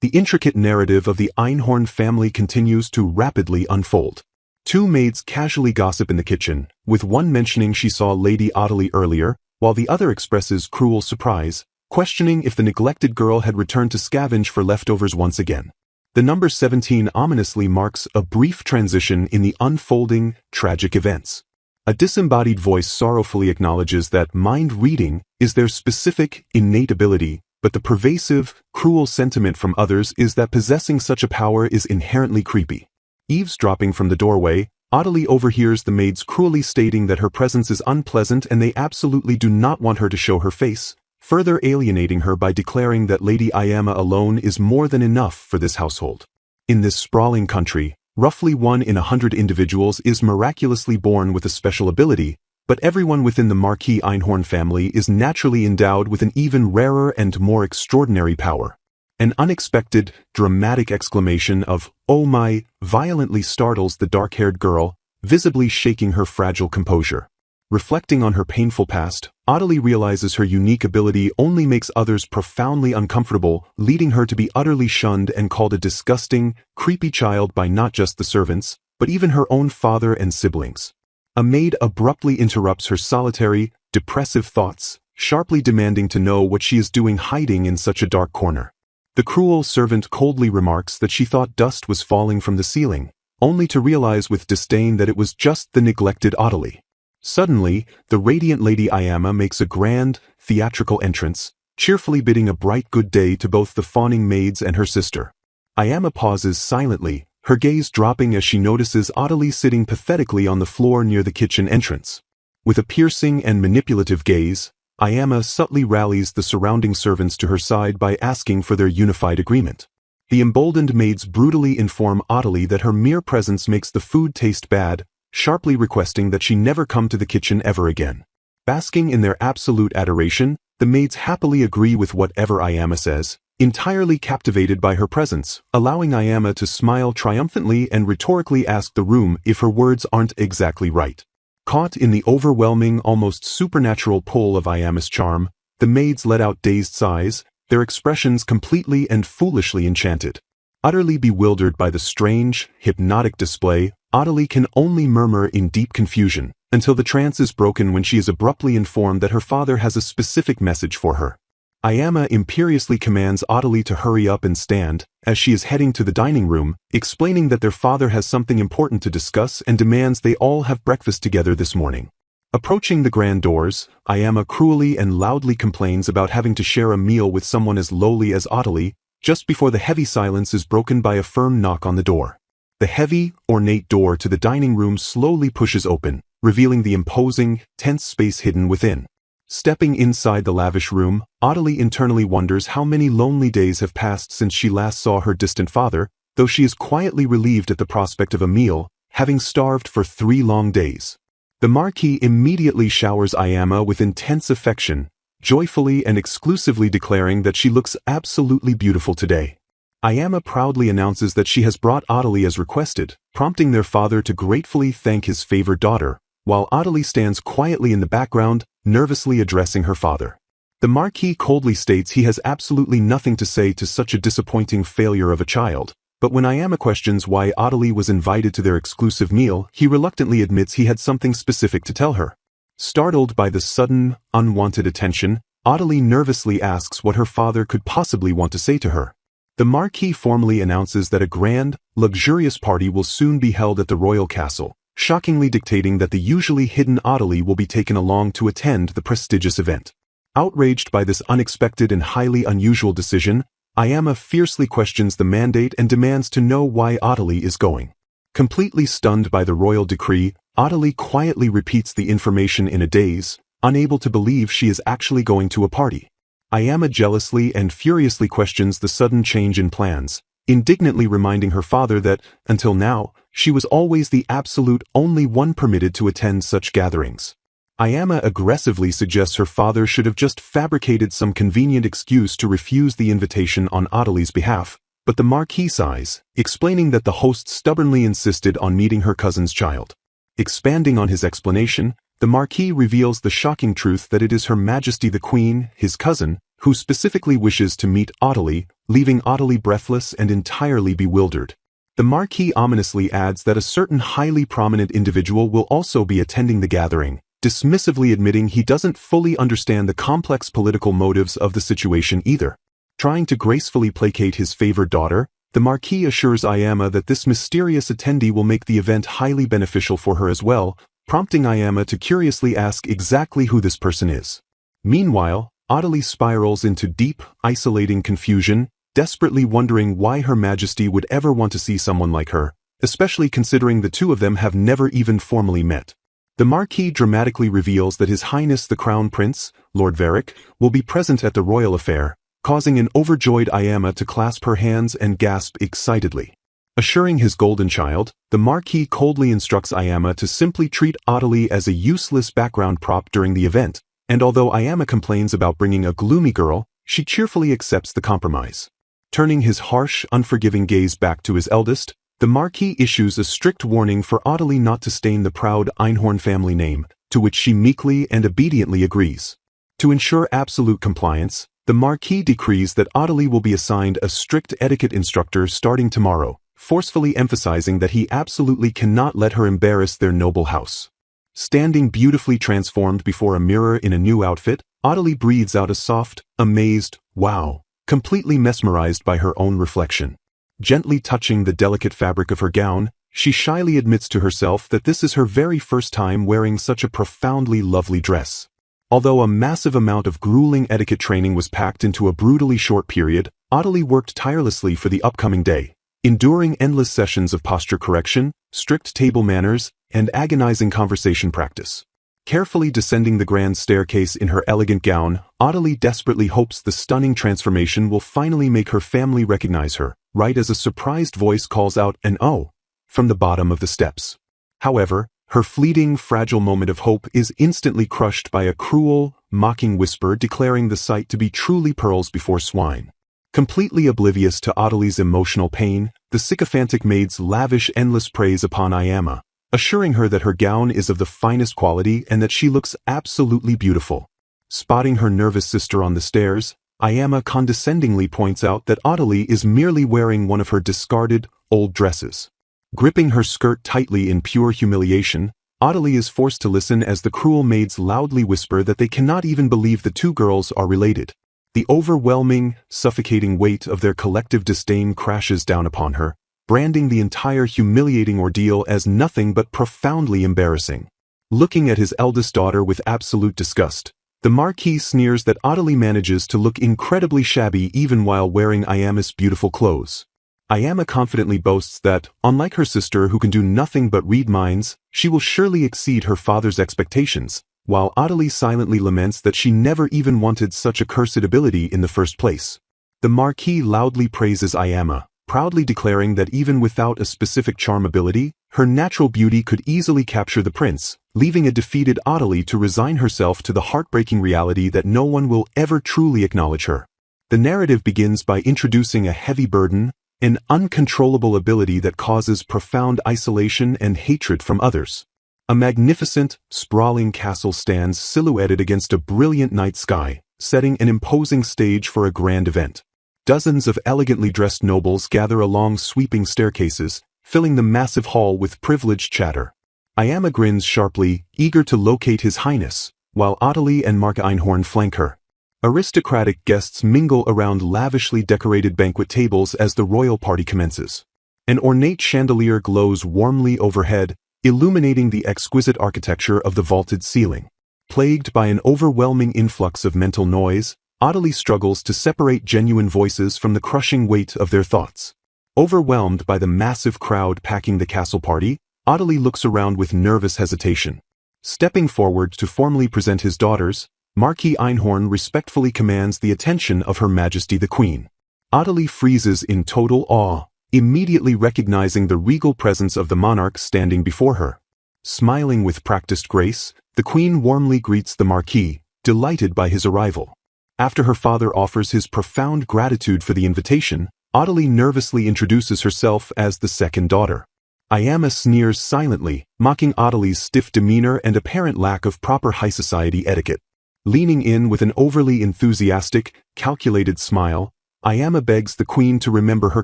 The intricate narrative of the Einhorn family continues to rapidly unfold. Two maids casually gossip in the kitchen, with one mentioning she saw Lady Ottilie earlier, while the other expresses cruel surprise, questioning if the neglected girl had returned to scavenge for leftovers once again. The number 17 ominously marks a brief transition in the unfolding, tragic events. A disembodied voice sorrowfully acknowledges that mind reading is their specific, innate ability, but the pervasive, cruel sentiment from others is that possessing such a power is inherently creepy. Eavesdropping from the doorway, Ottilie overhears the maids cruelly stating that her presence is unpleasant and they absolutely do not want her to show her face, further alienating her by declaring that Lady Ayama alone is more than enough for this household. In this sprawling country, roughly 1 in 100 individuals is miraculously born with a special ability, but everyone within the Marquis Einhorn family is naturally endowed with an even rarer and more extraordinary power. An unexpected, dramatic exclamation of, "Oh my," violently startles the dark-haired girl, visibly shaking her fragile composure. Reflecting on her painful past, Ottilie realizes her unique ability only makes others profoundly uncomfortable, leading her to be utterly shunned and called a disgusting, creepy child by not just the servants, but even her own father and siblings. A maid abruptly interrupts her solitary, depressive thoughts, sharply demanding to know what she is doing hiding in such a dark corner. The cruel servant coldly remarks that she thought dust was falling from the ceiling, only to realize with disdain that it was just the neglected Ottilie. Suddenly, the radiant Lady Ayama makes a grand, theatrical entrance, cheerfully bidding a bright good day to both the fawning maids and her sister. Ayama pauses silently, her gaze dropping as she notices Ottilie sitting pathetically on the floor near the kitchen entrance. With a piercing and manipulative gaze, Ayama subtly rallies the surrounding servants to her side by asking for their unified agreement. The emboldened maids brutally inform Ottilie that her mere presence makes the food taste bad, sharply requesting that she never come to the kitchen ever again. Basking in their absolute adoration, the maids happily agree with whatever Ayama says, entirely captivated by her presence, allowing Ayama to smile triumphantly and rhetorically ask the room if her words aren't exactly right. Caught in the overwhelming, almost supernatural pull of Ayama's charm, the maids let out dazed sighs, their expressions completely and foolishly enchanted. Utterly bewildered by the strange, hypnotic display, Ottilie can only murmur in deep confusion, until the trance is broken when she is abruptly informed that her father has a specific message for her. Ayama imperiously commands Ottilie to hurry up and stand, as she is heading to the dining room, explaining that their father has something important to discuss and demands they all have breakfast together this morning. Approaching the grand doors, Ayama cruelly and loudly complains about having to share a meal with someone as lowly as Ottilie, just before the heavy silence is broken by a firm knock on the door. The heavy, ornate door to the dining room slowly pushes open, revealing the imposing, tense space hidden within. Stepping inside the lavish room, Ottilie internally wonders how many lonely days have passed since she last saw her distant father, though she is quietly relieved at the prospect of a meal, having starved for 3 long days. The Marquis immediately showers Ayama with intense affection, joyfully and exclusively declaring that she looks absolutely beautiful today. Ayama proudly announces that she has brought Ottilie as requested, prompting their father to gratefully thank his favored daughter, while Ottilie stands quietly in the background, nervously addressing her father. The Marquis coldly states he has absolutely nothing to say to such a disappointing failure of a child, but when Ayama questions why Ottilie was invited to their exclusive meal, he reluctantly admits he had something specific to tell her. Startled by the sudden, unwanted attention, Ottilie nervously asks what her father could possibly want to say to her. The Marquis formally announces that a grand, luxurious party will soon be held at the royal castle, shockingly dictating that the usually hidden Ottilie will be taken along to attend the prestigious event. Outraged by this unexpected and highly unusual decision, Ayama fiercely questions the mandate and demands to know why Ottilie is going. Completely stunned by the royal decree, Ottilie quietly repeats the information in a daze, unable to believe she is actually going to a party. Ayama jealously and furiously questions the sudden change in plans, indignantly reminding her father that, until now, she was always the absolute only one permitted to attend such gatherings. Ayama aggressively suggests her father should have just fabricated some convenient excuse to refuse the invitation on Ottilie's behalf, but the Marquis sighs, explaining that the host stubbornly insisted on meeting her cousin's child. Expanding on his explanation, the Marquis reveals the shocking truth that it is Her Majesty the Queen, his cousin, who specifically wishes to meet Ottilie, leaving Audley breathless and entirely bewildered. The Marquis ominously adds that a certain highly prominent individual will also be attending the gathering, dismissively admitting he doesn't fully understand the complex political motives of the situation either. Trying to gracefully placate his favored daughter, the Marquis assures Ayama that this mysterious attendee will make the event highly beneficial for her as well, prompting Ayama to curiously ask exactly who this person is. Meanwhile, Audley spirals into deep, isolating confusion, desperately wondering why Her Majesty would ever want to see someone like her, especially considering the two of them have never even formally met. The Marquis dramatically reveals that His Highness the Crown Prince, Lord Varick, will be present at the royal affair, causing an overjoyed Ayama to clasp her hands and gasp excitedly. Assuring his golden child, the Marquis coldly instructs Ayama to simply treat Audley as a useless background prop during the event, and although Ayama complains about bringing a gloomy girl, she cheerfully accepts the compromise. Turning his harsh, unforgiving gaze back to his eldest, the Marquis issues a strict warning for Audley not to stain the proud Einhorn family name, to which she meekly and obediently agrees. To ensure absolute compliance, the Marquis decrees that Audley will be assigned a strict etiquette instructor starting tomorrow, forcefully emphasizing that he absolutely cannot let her embarrass their noble house. Standing beautifully transformed before a mirror in a new outfit, Audley breathes out a soft, amazed, wow, completely mesmerized by her own reflection. Gently touching the delicate fabric of her gown, she shyly admits to herself that this is her very first time wearing such a profoundly lovely dress. Although a massive amount of grueling etiquette training was packed into a brutally short period, Audley worked tirelessly for the upcoming day, enduring endless sessions of posture correction, strict table manners, and agonizing conversation practice. Carefully descending the grand staircase in her elegant gown, Audley desperately hopes the stunning transformation will finally make her family recognize her, right as a surprised voice calls out an "oh" from the bottom of the steps. However, her fleeting, fragile moment of hope is instantly crushed by a cruel, mocking whisper declaring the sight to be truly pearls before swine. Completely oblivious to Audley's emotional pain, the sycophantic maids lavish endless praise upon Ayama, assuring her that her gown is of the finest quality and that she looks absolutely beautiful. Spotting her nervous sister on the stairs, Ayama condescendingly points out that Audley is merely wearing one of her discarded, old dresses. Gripping her skirt tightly in pure humiliation, Audley is forced to listen as the cruel maids loudly whisper that they cannot even believe the two girls are related. The overwhelming, suffocating weight of their collective disdain crashes down upon her, branding the entire humiliating ordeal as nothing but profoundly embarrassing. Looking at his eldest daughter with absolute disgust, the Marquis sneers that Audley manages to look incredibly shabby even while wearing Ayama's beautiful clothes. Ayama confidently boasts that, unlike her sister who can do nothing but read minds, she will surely exceed her father's expectations, while Audley silently laments that she never even wanted such a cursed ability in the first place. The Marquis loudly praises Ayama, proudly declaring that even without a specific charm ability, her natural beauty could easily capture the prince, leaving a defeated Audley to resign herself to the heartbreaking reality that no one will ever truly acknowledge her. The narrative begins by introducing a heavy burden, an uncontrollable ability that causes profound isolation and hatred from others. A magnificent, sprawling castle stands silhouetted against a brilliant night sky, setting an imposing stage for a grand event. Dozens of elegantly dressed nobles gather along sweeping staircases, filling the massive hall with privileged chatter. Ayama grins sharply, eager to locate His Highness, while Audley and Mark Einhorn flank her. Aristocratic guests mingle around lavishly decorated banquet tables as the royal party commences. An ornate chandelier glows warmly overhead, illuminating the exquisite architecture of the vaulted ceiling. Plagued by an overwhelming influx of mental noise, Audley struggles to separate genuine voices from the crushing weight of their thoughts. Overwhelmed by the massive crowd packing the castle party, Audley looks around with nervous hesitation. Stepping forward to formally present his daughters, Marquis Einhorn respectfully commands the attention of Her Majesty the Queen. Audley freezes in total awe, immediately recognizing the regal presence of the monarch standing before her. Smiling with practiced grace, the Queen warmly greets the Marquis, delighted by his arrival. After her father offers his profound gratitude for the invitation, Audley nervously introduces herself as the second daughter. Ayama sneers silently, mocking Audley's stiff demeanor and apparent lack of proper high society etiquette. Leaning in with an overly enthusiastic, calculated smile, Ayama begs the queen to remember her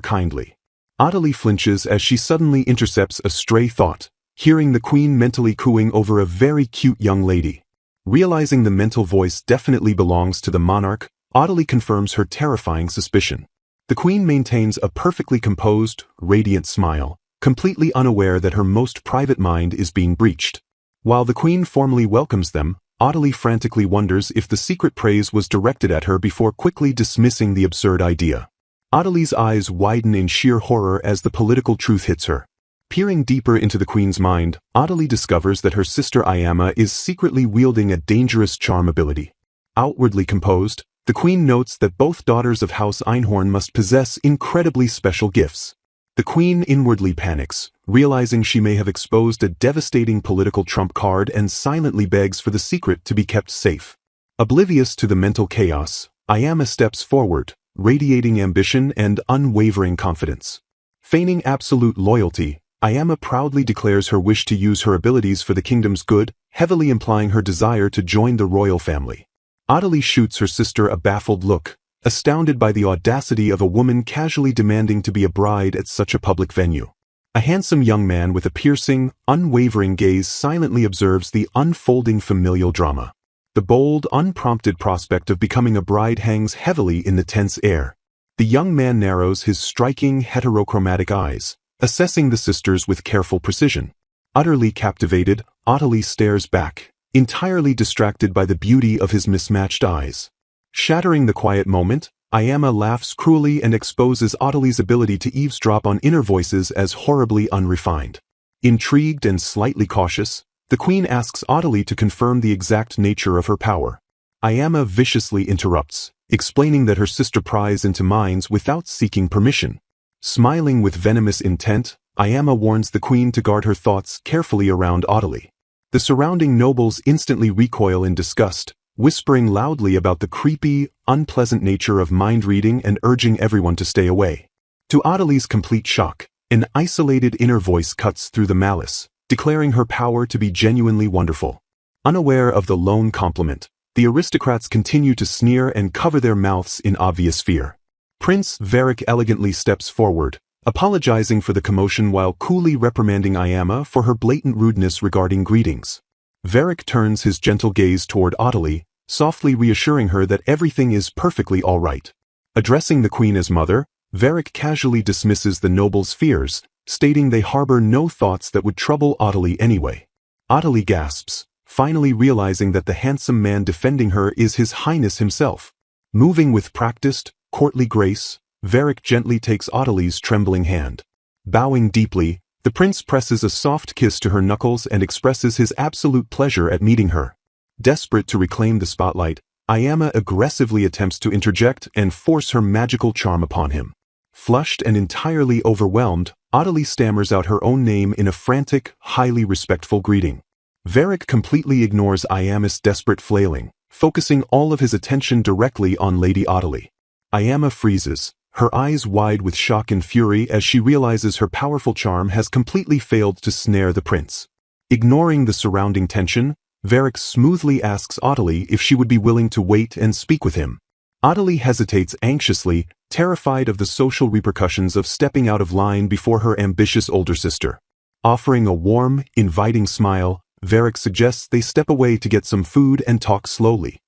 kindly. Adelie flinches as she suddenly intercepts a stray thought, hearing the queen mentally cooing over a very cute young lady. Realizing the mental voice definitely belongs to the monarch, Adelie confirms her terrifying suspicion. The queen maintains a perfectly composed, radiant smile, completely unaware that her most private mind is being breached. While the queen formally welcomes them, Adelie frantically wonders if the secret praise was directed at her before quickly dismissing the absurd idea. Adelie's eyes widen in sheer horror as the political truth hits her. Peering deeper into the queen's mind, Adelie discovers that her sister Ayama is secretly wielding a dangerous charm ability. Outwardly composed, the queen notes that both daughters of House Einhorn must possess incredibly special gifts. The queen inwardly panics, realizing she may have exposed a devastating political trump card and silently begs for the secret to be kept safe. Oblivious to the mental chaos, Ayama steps forward, radiating ambition and unwavering confidence. Feigning absolute loyalty, Ayama proudly declares her wish to use her abilities for the kingdom's good, heavily implying her desire to join the royal family. Adelie shoots her sister a baffled look, astounded by the audacity of a woman casually demanding to be a bride at such a public venue. A handsome young man with a piercing, unwavering gaze silently observes the unfolding familial drama. The bold, unprompted prospect of becoming a bride hangs heavily in the tense air. The young man narrows his striking, heterochromatic eyes, assessing the sisters with careful precision. Utterly captivated, Adelie stares back, entirely distracted by the beauty of his mismatched eyes. Shattering the quiet moment, Ayama laughs cruelly and exposes Adelie's ability to eavesdrop on inner voices as horribly unrefined. Intrigued and slightly cautious, the queen asks Adelie to confirm the exact nature of her power. Ayama viciously interrupts, explaining that her sister pries into minds without seeking permission. Smiling with venomous intent, Ayama warns the queen to guard her thoughts carefully around Adelie. The surrounding nobles instantly recoil in disgust, whispering loudly about the creepy, unpleasant nature of mind-reading and urging everyone to stay away. To Adelie's complete shock, an isolated inner voice cuts through the malice, declaring her power to be genuinely wonderful. Unaware of the lone compliment, the aristocrats continue to sneer and cover their mouths in obvious fear. Prince Varric elegantly steps forward, apologizing for the commotion while coolly reprimanding Ayama for her blatant rudeness regarding greetings. Varric turns his gentle gaze toward Adelie, softly reassuring her that everything is perfectly all right. Addressing the queen as mother, Varric casually dismisses the nobles' fears, stating they harbor no thoughts that would trouble Adelie anyway. Adelie gasps, finally realizing that the handsome man defending her is His Highness himself. Moving with practiced, courtly grace, Varric gently takes Adelie's trembling hand. Bowing deeply, the prince presses a soft kiss to her knuckles and expresses his absolute pleasure at meeting her. Desperate to reclaim the spotlight, Ayama aggressively attempts to interject and force her magical charm upon him. Flushed and entirely overwhelmed, Adelie stammers out her own name in a frantic, highly respectful greeting. Varric completely ignores Ayama's desperate flailing, focusing all of his attention directly on Lady Adelie. Ayama freezes, her eyes wide with shock and fury as she realizes her powerful charm has completely failed to snare the prince. Ignoring the surrounding tension, Varric smoothly asks Adelie if she would be willing to wait and speak with him. Adelie hesitates anxiously, terrified of the social repercussions of stepping out of line before her ambitious older sister. Offering a warm, inviting smile, Varric suggests they step away to get some food and talk slowly.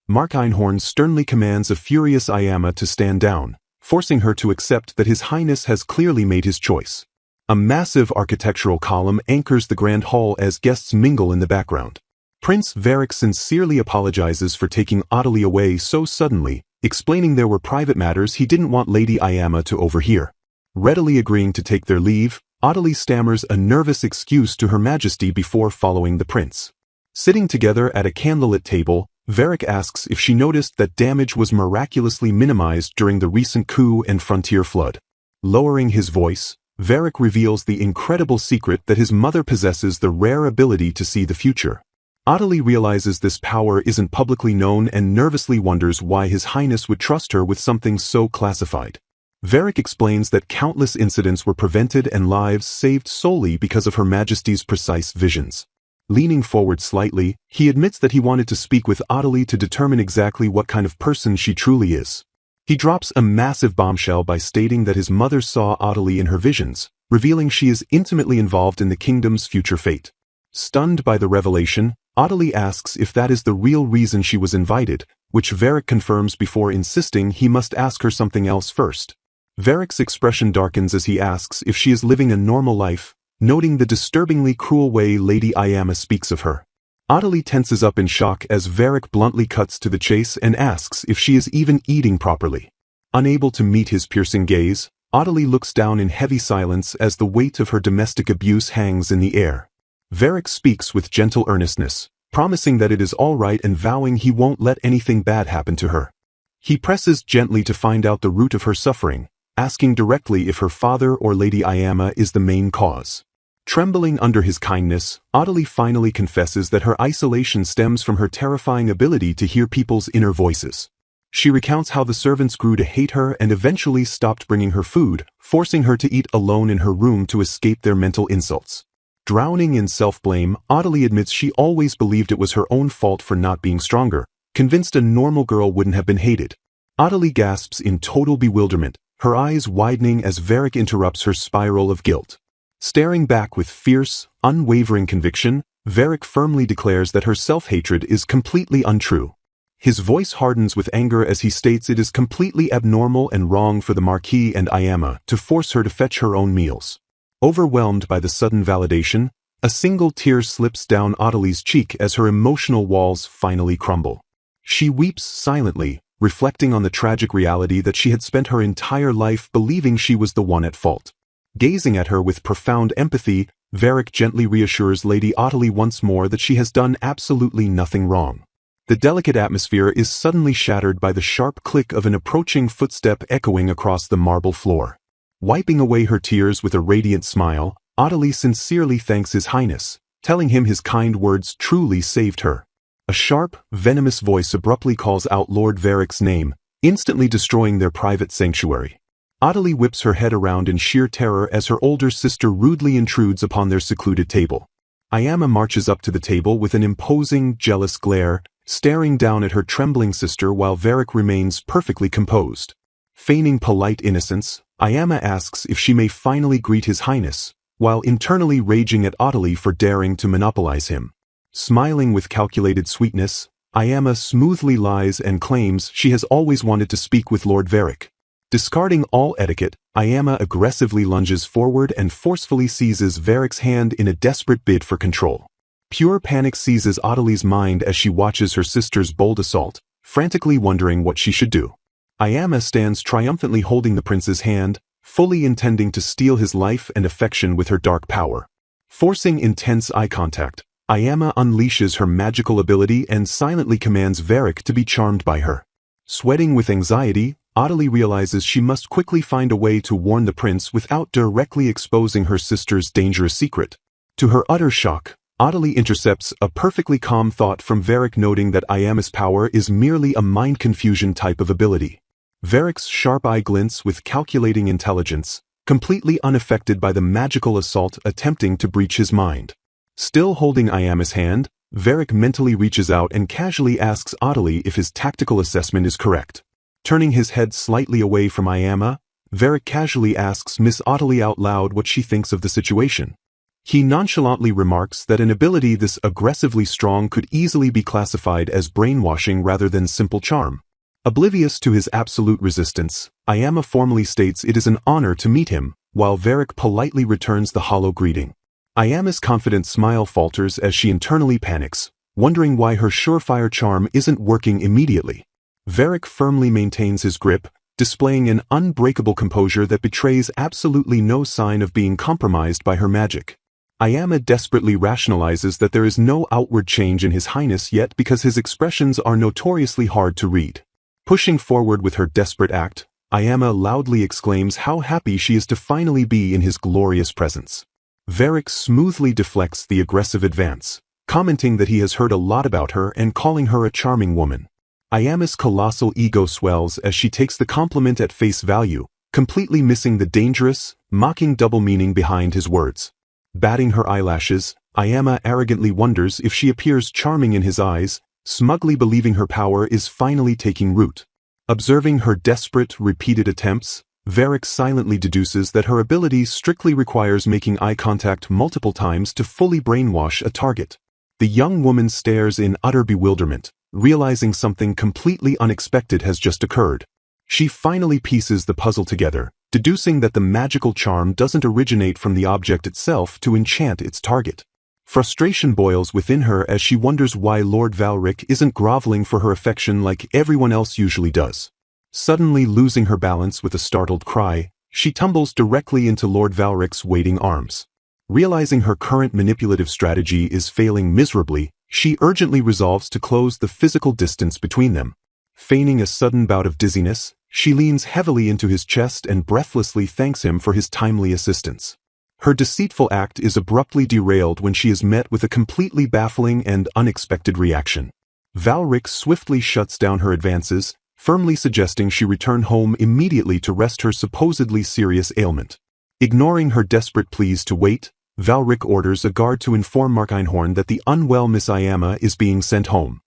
Mark Einhorn sternly commands a furious Ayama to stand down, forcing her to accept that His Highness has clearly made his choice. A massive architectural column anchors the grand hall as guests mingle in the background. Prince Varric sincerely apologizes for taking Adelie away so suddenly, explaining there were private matters he didn't want Lady Ayama to overhear. Readily agreeing to take their leave, Adelie stammers a nervous excuse to Her Majesty before following the prince. Sitting together at a candlelit table, Varric asks if she noticed that damage was miraculously minimized during the recent coup and frontier flood. Lowering his voice, Varric reveals the incredible secret that his mother possesses the rare ability to see the future. Adelie realizes this power isn't publicly known and nervously wonders why His Highness would trust her with something so classified. Varric explains that countless incidents were prevented and lives saved solely because of Her Majesty's precise visions. Leaning forward slightly, he admits that he wanted to speak with Adelie to determine exactly what kind of person she truly is. He drops a massive bombshell by stating that his mother saw Adelie in her visions, revealing she is intimately involved in the kingdom's future fate. Stunned by the revelation, Adelie asks if that is the real reason she was invited, which Varric confirms before insisting he must ask her something else first. Varric's expression darkens as he asks if she is living a normal life, noting the disturbingly cruel way Lady Ayama speaks of her. Adelie tenses up in shock as Varric bluntly cuts to the chase and asks if she is even eating properly. Unable to meet his piercing gaze, Adelie looks down in heavy silence as the weight of her domestic abuse hangs in the air. Varric speaks with gentle earnestness, promising that it is all right and vowing he won't let anything bad happen to her. He presses gently to find out the root of her suffering, asking directly if her father or Lady Ayama is the main cause. Trembling under his kindness, Adelie finally confesses that her isolation stems from her terrifying ability to hear people's inner voices. She recounts how the servants grew to hate her and eventually stopped bringing her food, forcing her to eat alone in her room to escape their mental insults. Drowning in self-blame, Adelie admits she always believed it was her own fault for not being stronger, convinced a normal girl wouldn't have been hated. Adelie gasps in total bewilderment, her eyes widening as Varric interrupts her spiral of guilt. Staring back with fierce, unwavering conviction, Varric firmly declares that her self-hatred is completely untrue. His voice hardens with anger as he states it is completely abnormal and wrong for the Marquis and Ayama to force her to fetch her own meals. Overwhelmed by the sudden validation, a single tear slips down Adelie's cheek as her emotional walls finally crumble. She weeps silently, reflecting on the tragic reality that she had spent her entire life believing she was the one at fault. Gazing at her with profound empathy, Varric gently reassures Lady Adelie once more that she has done absolutely nothing wrong. The delicate atmosphere is suddenly shattered by the sharp click of an approaching footstep echoing across the marble floor. Wiping away her tears with a radiant smile, Adelie sincerely thanks His Highness, telling him his kind words truly saved her. A sharp, venomous voice abruptly calls out Lord Varric's name, instantly destroying their private sanctuary. Adelie whips her head around in sheer terror as her older sister rudely intrudes upon their secluded table. Ayama marches up to the table with an imposing, jealous glare, staring down at her trembling sister while Varric remains perfectly composed. Feigning polite innocence, Ayama asks if she may finally greet His Highness, while internally raging at Adelie for daring to monopolize him. Smiling with calculated sweetness, Ayama smoothly lies and claims she has always wanted to speak with Lord Varric. Discarding all etiquette, Ayama aggressively lunges forward and forcefully seizes Varric's hand in a desperate bid for control. Pure panic seizes Adelie's mind as she watches her sister's bold assault, frantically wondering what she should do. Ayama stands triumphantly holding the prince's hand, fully intending to steal his life and affection with her dark power. Forcing intense eye contact, Ayama unleashes her magical ability and silently commands Varric to be charmed by her. Sweating with anxiety, Adelie realizes she must quickly find a way to warn the prince without directly exposing her sister's dangerous secret. To her utter shock, Adelie intercepts a perfectly calm thought from Varric, noting that Ayama's power is merely a mind confusion type of ability. Varric's sharp eye glints with calculating intelligence, completely unaffected by the magical assault attempting to breach his mind. Still holding Ayama's hand, Varric mentally reaches out and casually asks Adelie if his tactical assessment is correct. Turning his head slightly away from Ayama, Varric casually asks Miss Adelie out loud what she thinks of the situation. He nonchalantly remarks that an ability this aggressively strong could easily be classified as brainwashing rather than simple charm. Oblivious to his absolute resistance, Ayama formally states it is an honor to meet him, while Varric politely returns the hollow greeting. Ayama's confident smile falters as she internally panics, wondering why her surefire charm isn't working immediately. Varric firmly maintains his grip, displaying an unbreakable composure that betrays absolutely no sign of being compromised by her magic. Ayama desperately rationalizes that there is no outward change in His Highness yet because his expressions are notoriously hard to read. Pushing forward with her desperate act, Ayama loudly exclaims how happy she is to finally be in his glorious presence. Varric smoothly deflects the aggressive advance, commenting that he has heard a lot about her and calling her a charming woman. Ayama's colossal ego swells as she takes the compliment at face value, completely missing the dangerous, mocking double meaning behind his words. Batting her eyelashes, Ayama arrogantly wonders if she appears charming in his eyes, smugly believing her power is finally taking root. Observing her desperate, repeated attempts, Varric silently deduces that her ability strictly requires making eye contact multiple times to fully brainwash a target. The young woman stares in utter bewilderment, realizing something completely unexpected has just occurred. She finally pieces the puzzle together, deducing that the magical charm doesn't originate from the object itself to enchant its target. Frustration boils within her as she wonders why Lord Valric isn't groveling for her affection like everyone else usually does. Suddenly losing her balance with a startled cry, she tumbles directly into Lord Valric's waiting arms. Realizing her current manipulative strategy is failing miserably, she urgently resolves to close the physical distance between them. Feigning a sudden bout of dizziness, she leans heavily into his chest and breathlessly thanks him for his timely assistance. Her deceitful act is abruptly derailed when she is met with a completely baffling and unexpected reaction. Valric swiftly shuts down her advances, firmly suggesting she return home immediately to rest her supposedly serious ailment. Ignoring her desperate pleas to wait, Valric orders a guard to inform Mark Einhorn that the unwell Miss Ayama is being sent home.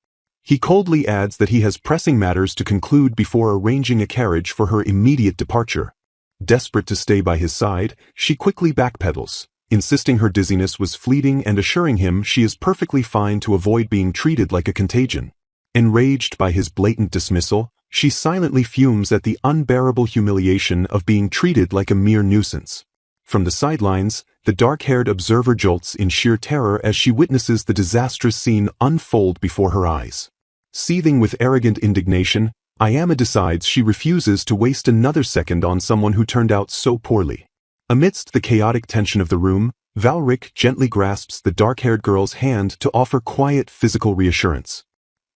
He coldly adds that he has pressing matters to conclude before arranging a carriage for her immediate departure. Desperate to stay by his side, she quickly backpedals, insisting her dizziness was fleeting and assuring him she is perfectly fine to avoid being treated like a contagion. Enraged by his blatant dismissal, she silently fumes at the unbearable humiliation of being treated like a mere nuisance. From the sidelines, the dark-haired observer jolts in sheer terror as she witnesses the disastrous scene unfold before her eyes. Seething with arrogant indignation, Ayama decides she refuses to waste another second on someone who turned out so poorly. Amidst the chaotic tension of the room, Valric gently grasps the dark-haired girl's hand to offer quiet physical reassurance.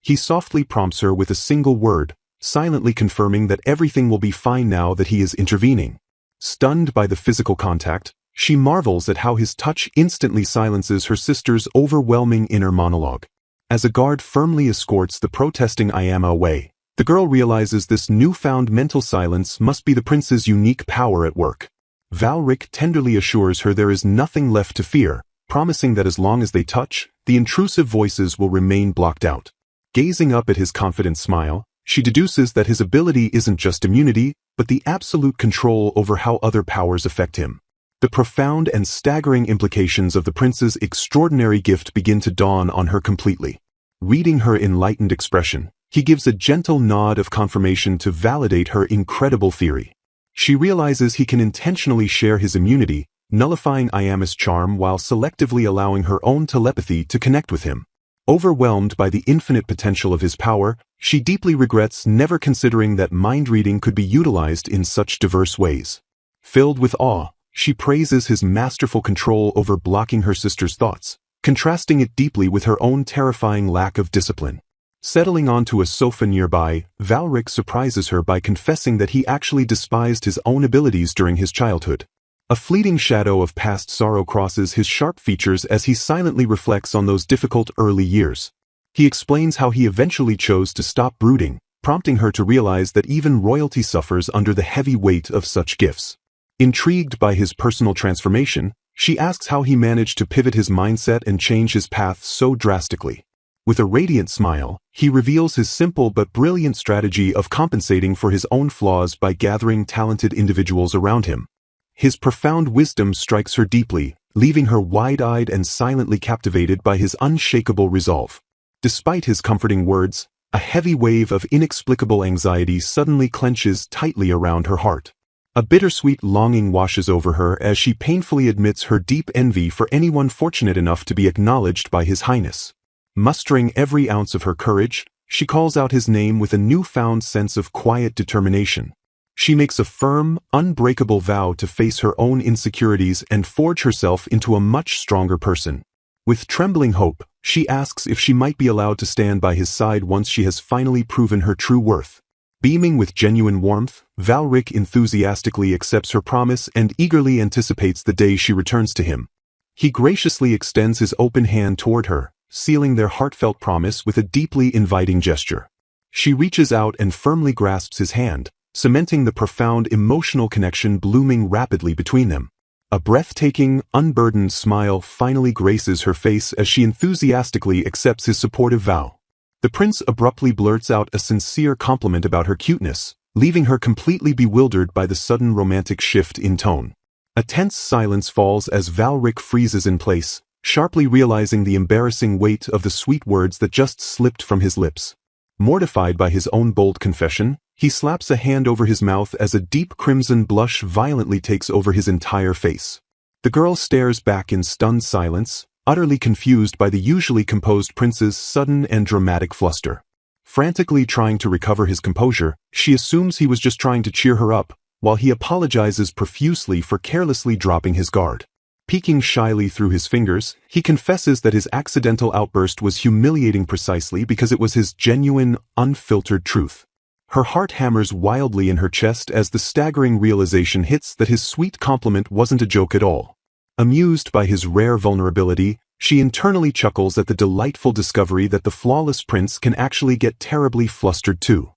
He softly prompts her with a single word, silently confirming that everything will be fine now that he is intervening. Stunned by the physical contact, she marvels at how his touch instantly silences her sister's overwhelming inner monologue. As a guard firmly escorts the protesting Ayama away, the girl realizes this newfound mental silence must be the prince's unique power at work. Valric tenderly assures her there is nothing left to fear, promising that as long as they touch, the intrusive voices will remain blocked out. Gazing up at his confident smile, she deduces that his ability isn't just immunity, but the absolute control over how other powers affect him. The profound and staggering implications of the prince's extraordinary gift begin to dawn on her completely. Reading her enlightened expression, he gives a gentle nod of confirmation to validate her incredible theory. She realizes he can intentionally share his immunity, nullifying Ayama's charm while selectively allowing her own telepathy to connect with him. Overwhelmed by the infinite potential of his power, she deeply regrets never considering that mind reading could be utilized in such diverse ways. Filled with awe, she praises his masterful control over blocking her sister's thoughts, contrasting it deeply with her own terrifying lack of discipline. Settling onto a sofa nearby, Valric surprises her by confessing that he actually despised his own abilities during his childhood. A fleeting shadow of past sorrow crosses his sharp features as he silently reflects on those difficult early years. He explains how he eventually chose to stop brooding, prompting her to realize that even royalty suffers under the heavy weight of such gifts. Intrigued by his personal transformation, she asks how he managed to pivot his mindset and change his path so drastically. With a radiant smile, he reveals his simple but brilliant strategy of compensating for his own flaws by gathering talented individuals around him. His profound wisdom strikes her deeply, leaving her wide-eyed and silently captivated by his unshakable resolve. Despite his comforting words, a heavy wave of inexplicable anxiety suddenly clenches tightly around her heart. A bittersweet longing washes over her as she painfully admits her deep envy for anyone fortunate enough to be acknowledged by His Highness. Mustering every ounce of her courage, she calls out his name with a newfound sense of quiet determination. She makes a firm, unbreakable vow to face her own insecurities and forge herself into a much stronger person. With trembling hope, she asks if she might be allowed to stand by his side once she has finally proven her true worth. Beaming with genuine warmth, Valric enthusiastically accepts her promise and eagerly anticipates the day she returns to him. He graciously extends his open hand toward her, sealing their heartfelt promise with a deeply inviting gesture. She reaches out and firmly grasps his hand, cementing the profound emotional connection blooming rapidly between them. A breathtaking, unburdened smile finally graces her face as she enthusiastically accepts his supportive vow. The prince abruptly blurts out a sincere compliment about her cuteness, leaving her completely bewildered by the sudden romantic shift in tone. A tense silence falls as Valric freezes in place, sharply realizing the embarrassing weight of the sweet words that just slipped from his lips. Mortified by his own bold confession, he slaps a hand over his mouth as a deep crimson blush violently takes over his entire face. The girl stares back in stunned silence, utterly confused by the usually composed prince's sudden and dramatic fluster. Frantically trying to recover his composure, she assumes he was just trying to cheer her up, while he apologizes profusely for carelessly dropping his guard. Peeking shyly through his fingers, he confesses that his accidental outburst was humiliating precisely because it was his genuine, unfiltered truth. Her heart hammers wildly in her chest as the staggering realization hits that his sweet compliment wasn't a joke at all. Amused by his rare vulnerability, she internally chuckles at the delightful discovery that the flawless prince can actually get terribly flustered too.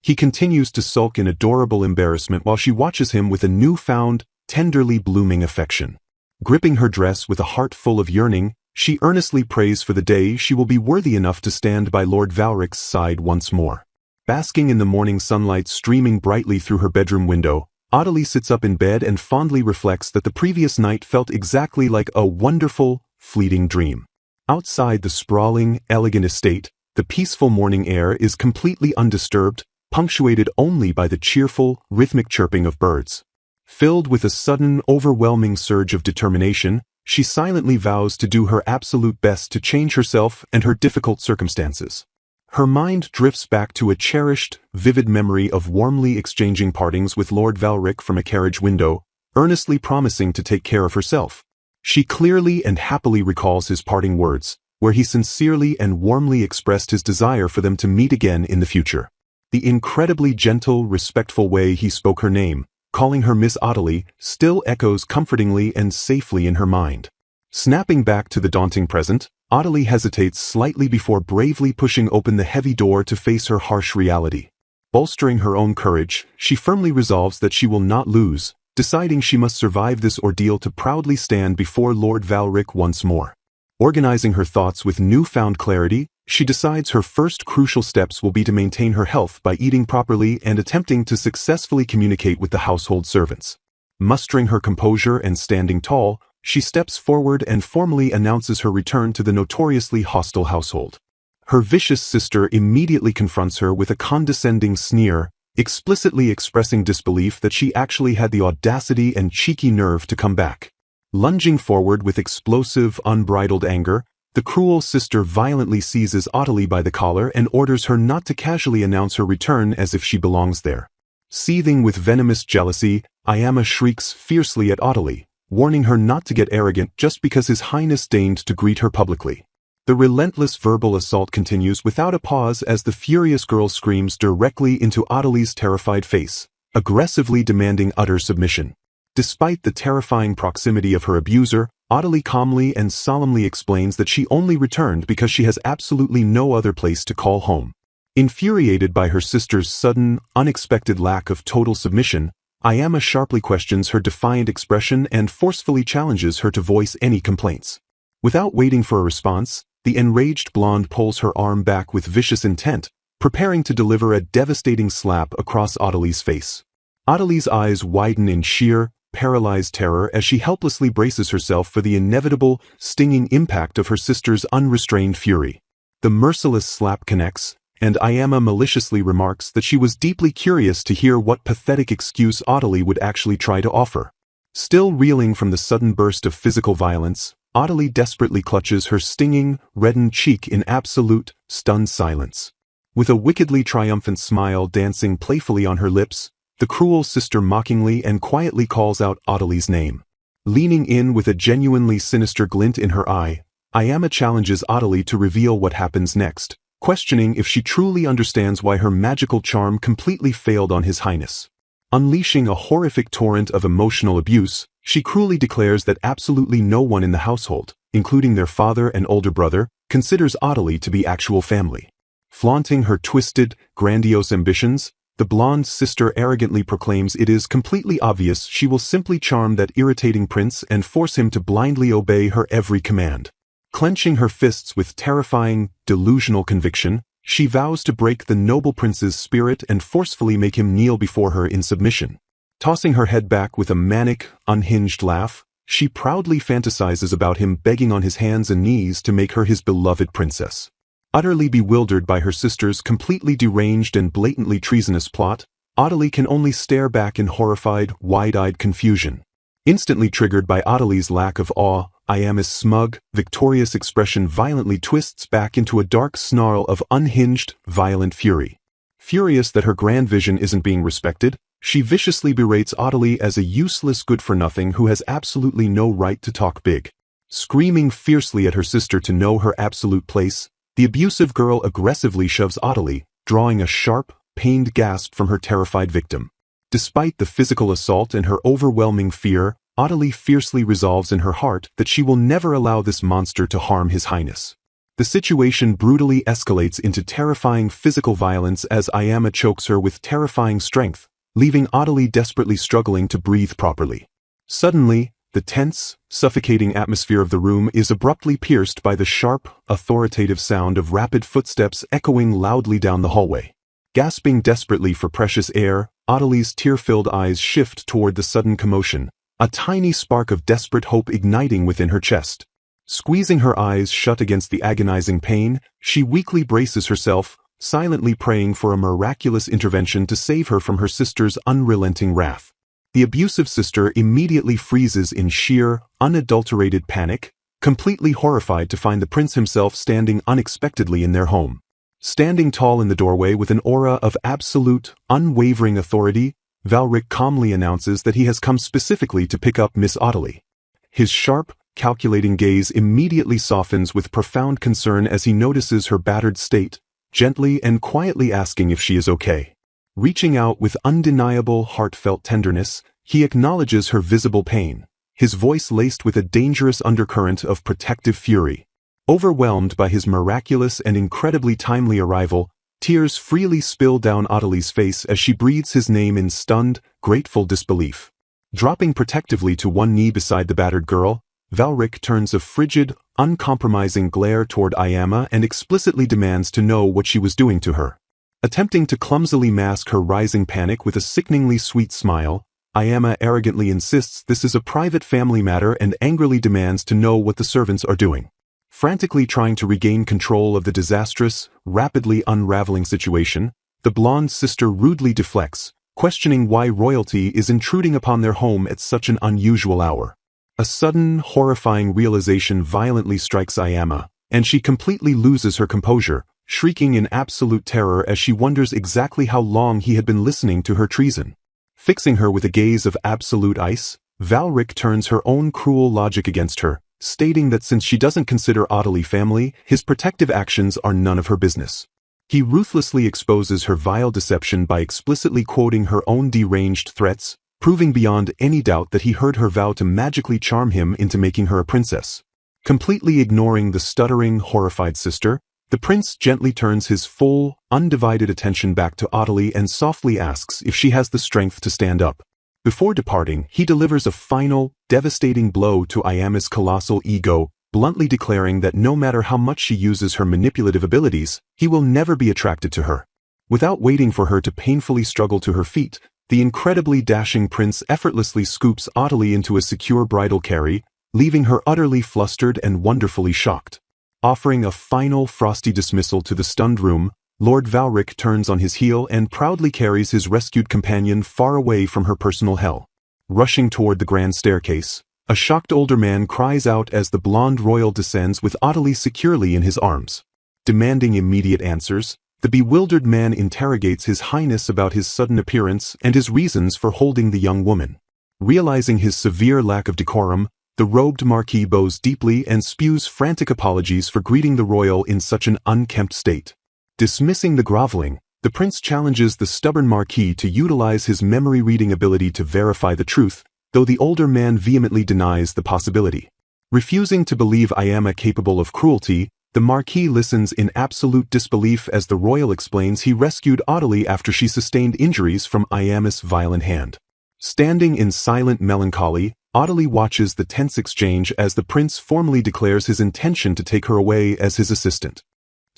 He continues to sulk in adorable embarrassment while she watches him with a newfound, tenderly blooming affection. Gripping her dress with a heart full of yearning, she earnestly prays for the day she will be worthy enough to stand by Lord Valric's side once more. Basking in the morning sunlight streaming brightly through her bedroom window, Adelie sits up in bed and fondly reflects that the previous night felt exactly like a wonderful, fleeting dream. Outside the sprawling, elegant estate, the peaceful morning air is completely undisturbed, punctuated only by the cheerful, rhythmic chirping of birds. Filled with a sudden, overwhelming surge of determination, she silently vows to do her absolute best to change herself and her difficult circumstances. Her mind drifts back to a cherished, vivid memory of warmly exchanging partings with Lord Valric from a carriage window, earnestly promising to take care of herself. She clearly and happily recalls his parting words, where he sincerely and warmly expressed his desire for them to meet again in the future. The incredibly gentle, respectful way he spoke her name, calling her Miss Adelie, still echoes comfortingly and safely in her mind. Snapping back to the daunting present, Adelie hesitates slightly before bravely pushing open the heavy door to face her harsh reality. Bolstering her own courage, she firmly resolves that she will not lose, deciding she must survive this ordeal to proudly stand before Lord Valric once more. Organizing her thoughts with newfound clarity, she decides her first crucial steps will be to maintain her health by eating properly and attempting to successfully communicate with the household servants. Mustering her composure and standing tall, she steps forward and formally announces her return to the notoriously hostile household. Her vicious sister immediately confronts her with a condescending sneer, explicitly expressing disbelief that she actually had the audacity and cheeky nerve to come back. Lunging forward with explosive, unbridled anger, the cruel sister violently seizes Adelie by the collar and orders her not to casually announce her return as if she belongs there. Seething with venomous jealousy, Ayama shrieks fiercely at Adelie, warning her not to get arrogant just because His Highness deigned to greet her publicly. The relentless verbal assault continues without a pause as the furious girl screams directly into Adelie's terrified face, aggressively demanding utter submission. Despite the terrifying proximity of her abuser, Adelie calmly and solemnly explains that she only returned because she has absolutely no other place to call home. Infuriated by her sister's sudden, unexpected lack of total submission, Ayama sharply questions her defiant expression and forcefully challenges her to voice any complaints. Without waiting for a response, the enraged blonde pulls her arm back with vicious intent, preparing to deliver a devastating slap across Adelie's face. Adelie's eyes widen in sheer, paralyzed terror as she helplessly braces herself for the inevitable, stinging impact of her sister's unrestrained fury. The merciless slap connects, and Ayama maliciously remarks that she was deeply curious to hear what pathetic excuse Adelie would actually try to offer. Still reeling from the sudden burst of physical violence, Adelie desperately clutches her stinging, reddened cheek in absolute, stunned silence. With a wickedly triumphant smile dancing playfully on her lips, the cruel sister mockingly and quietly calls out Adelie's name. Leaning in with a genuinely sinister glint in her eye, Ayama challenges Adelie to reveal what happens next, questioning if she truly understands why her magical charm completely failed on His Highness. Unleashing a horrific torrent of emotional abuse, she cruelly declares that absolutely no one in the household, including their father and older brother, considers Adelie to be actual family. Flaunting her twisted, grandiose ambitions, the blonde sister arrogantly proclaims it is completely obvious she will simply charm that irritating prince and force him to blindly obey her every command. Clenching her fists with terrifying, delusional conviction, She vows to break the noble prince's spirit and forcefully make him kneel before her in submission. Tossing her head back with a manic, unhinged laugh, she proudly fantasizes about him begging on his hands and knees to make her his beloved princess. Utterly bewildered by her sister's completely deranged and blatantly treasonous plot, Adelie can only stare back in horrified, wide-eyed confusion. Instantly triggered by Adelie's lack of awe, Ayama's smug, victorious expression violently twists back into a dark snarl of unhinged, violent fury. Furious that her grand vision isn't being respected, she viciously berates Adelie as a useless good-for-nothing who has absolutely no right to talk big. Screaming fiercely at her sister to know her absolute place, the abusive girl aggressively shoves Adelie, drawing a sharp, pained gasp from her terrified victim. Despite the physical assault and her overwhelming fear, Adelie fiercely resolves in her heart that she will never allow this monster to harm His Highness. The situation brutally escalates into terrifying physical violence as Ayama chokes her with terrifying strength, leaving Adelie desperately struggling to breathe properly. Suddenly, the tense, suffocating atmosphere of the room is abruptly pierced by the sharp, authoritative sound of rapid footsteps echoing loudly down the hallway. Gasping desperately for precious air, Adelie's tear-filled eyes shift toward the sudden commotion, a tiny spark of desperate hope igniting within her chest. Squeezing her eyes shut against the agonizing pain, she weakly braces herself, silently praying for a miraculous intervention to save her from her sister's unrelenting wrath. The abusive sister immediately freezes in sheer, unadulterated panic, completely horrified to find the prince himself standing unexpectedly in their home. Standing tall in the doorway with an aura of absolute, unwavering authority, Valric calmly announces that he has come specifically to pick up Miss Adelie. His sharp, calculating gaze immediately softens with profound concern as he notices her battered state, gently and quietly asking if she is okay. Reaching out with undeniable, heartfelt tenderness, he acknowledges her visible pain, his voice laced with a dangerous undercurrent of protective fury. Overwhelmed by his miraculous and incredibly timely arrival, tears freely spill down Adelie's face as she breathes his name in stunned, grateful disbelief. Dropping protectively to one knee beside the battered girl, Valric turns a frigid, uncompromising glare toward Ayama and explicitly demands to know what she was doing to her. Attempting to clumsily mask her rising panic with a sickeningly sweet smile, Ayama arrogantly insists this is a private family matter and angrily demands to know what the servants are doing. Frantically trying to regain control of the disastrous, rapidly unraveling situation, the blonde sister rudely deflects, questioning why royalty is intruding upon their home at such an unusual hour. A sudden, horrifying realization violently strikes Ayama, and she completely loses her composure, shrieking in absolute terror as she wonders exactly how long he had been listening to her treason. Fixing her with a gaze of absolute ice, Valric turns her own cruel logic against her, stating that since she doesn't consider Adelie family, his protective actions are none of her business. He ruthlessly exposes her vile deception by explicitly quoting her own deranged threats, proving beyond any doubt that he heard her vow to magically charm him into making her a princess. Completely ignoring the stuttering, horrified sister, the prince gently turns his full, undivided attention back to Adelie and softly asks if she has the strength to stand up. Before departing, he delivers a final, devastating blow to Ayama's colossal ego, bluntly declaring that no matter how much she uses her manipulative abilities, he will never be attracted to her. Without waiting for her to painfully struggle to her feet, the incredibly dashing prince effortlessly scoops Adelie into a secure bridal carry, leaving her utterly flustered and wonderfully shocked. Offering a final frosty dismissal to the stunned room, Lord Valric turns on his heel and proudly carries his rescued companion far away from her personal hell. Rushing toward the grand staircase, a shocked older man cries out as the blonde royal descends with Adelie securely in his arms. Demanding immediate answers, the bewildered man interrogates His Highness about his sudden appearance and his reasons for holding the young woman. Realizing his severe lack of decorum, the robed marquis bows deeply and spews frantic apologies for greeting the royal in such an unkempt state. Dismissing the groveling, the prince challenges the stubborn marquis to utilize his memory-reading ability to verify the truth, though the older man vehemently denies the possibility. Refusing to believe Ayama capable of cruelty, the marquis listens in absolute disbelief as the royal explains he rescued Adelie after she sustained injuries from Ayama's violent hand. Standing in silent melancholy, Adelie watches the tense exchange as the prince formally declares his intention to take her away as his assistant.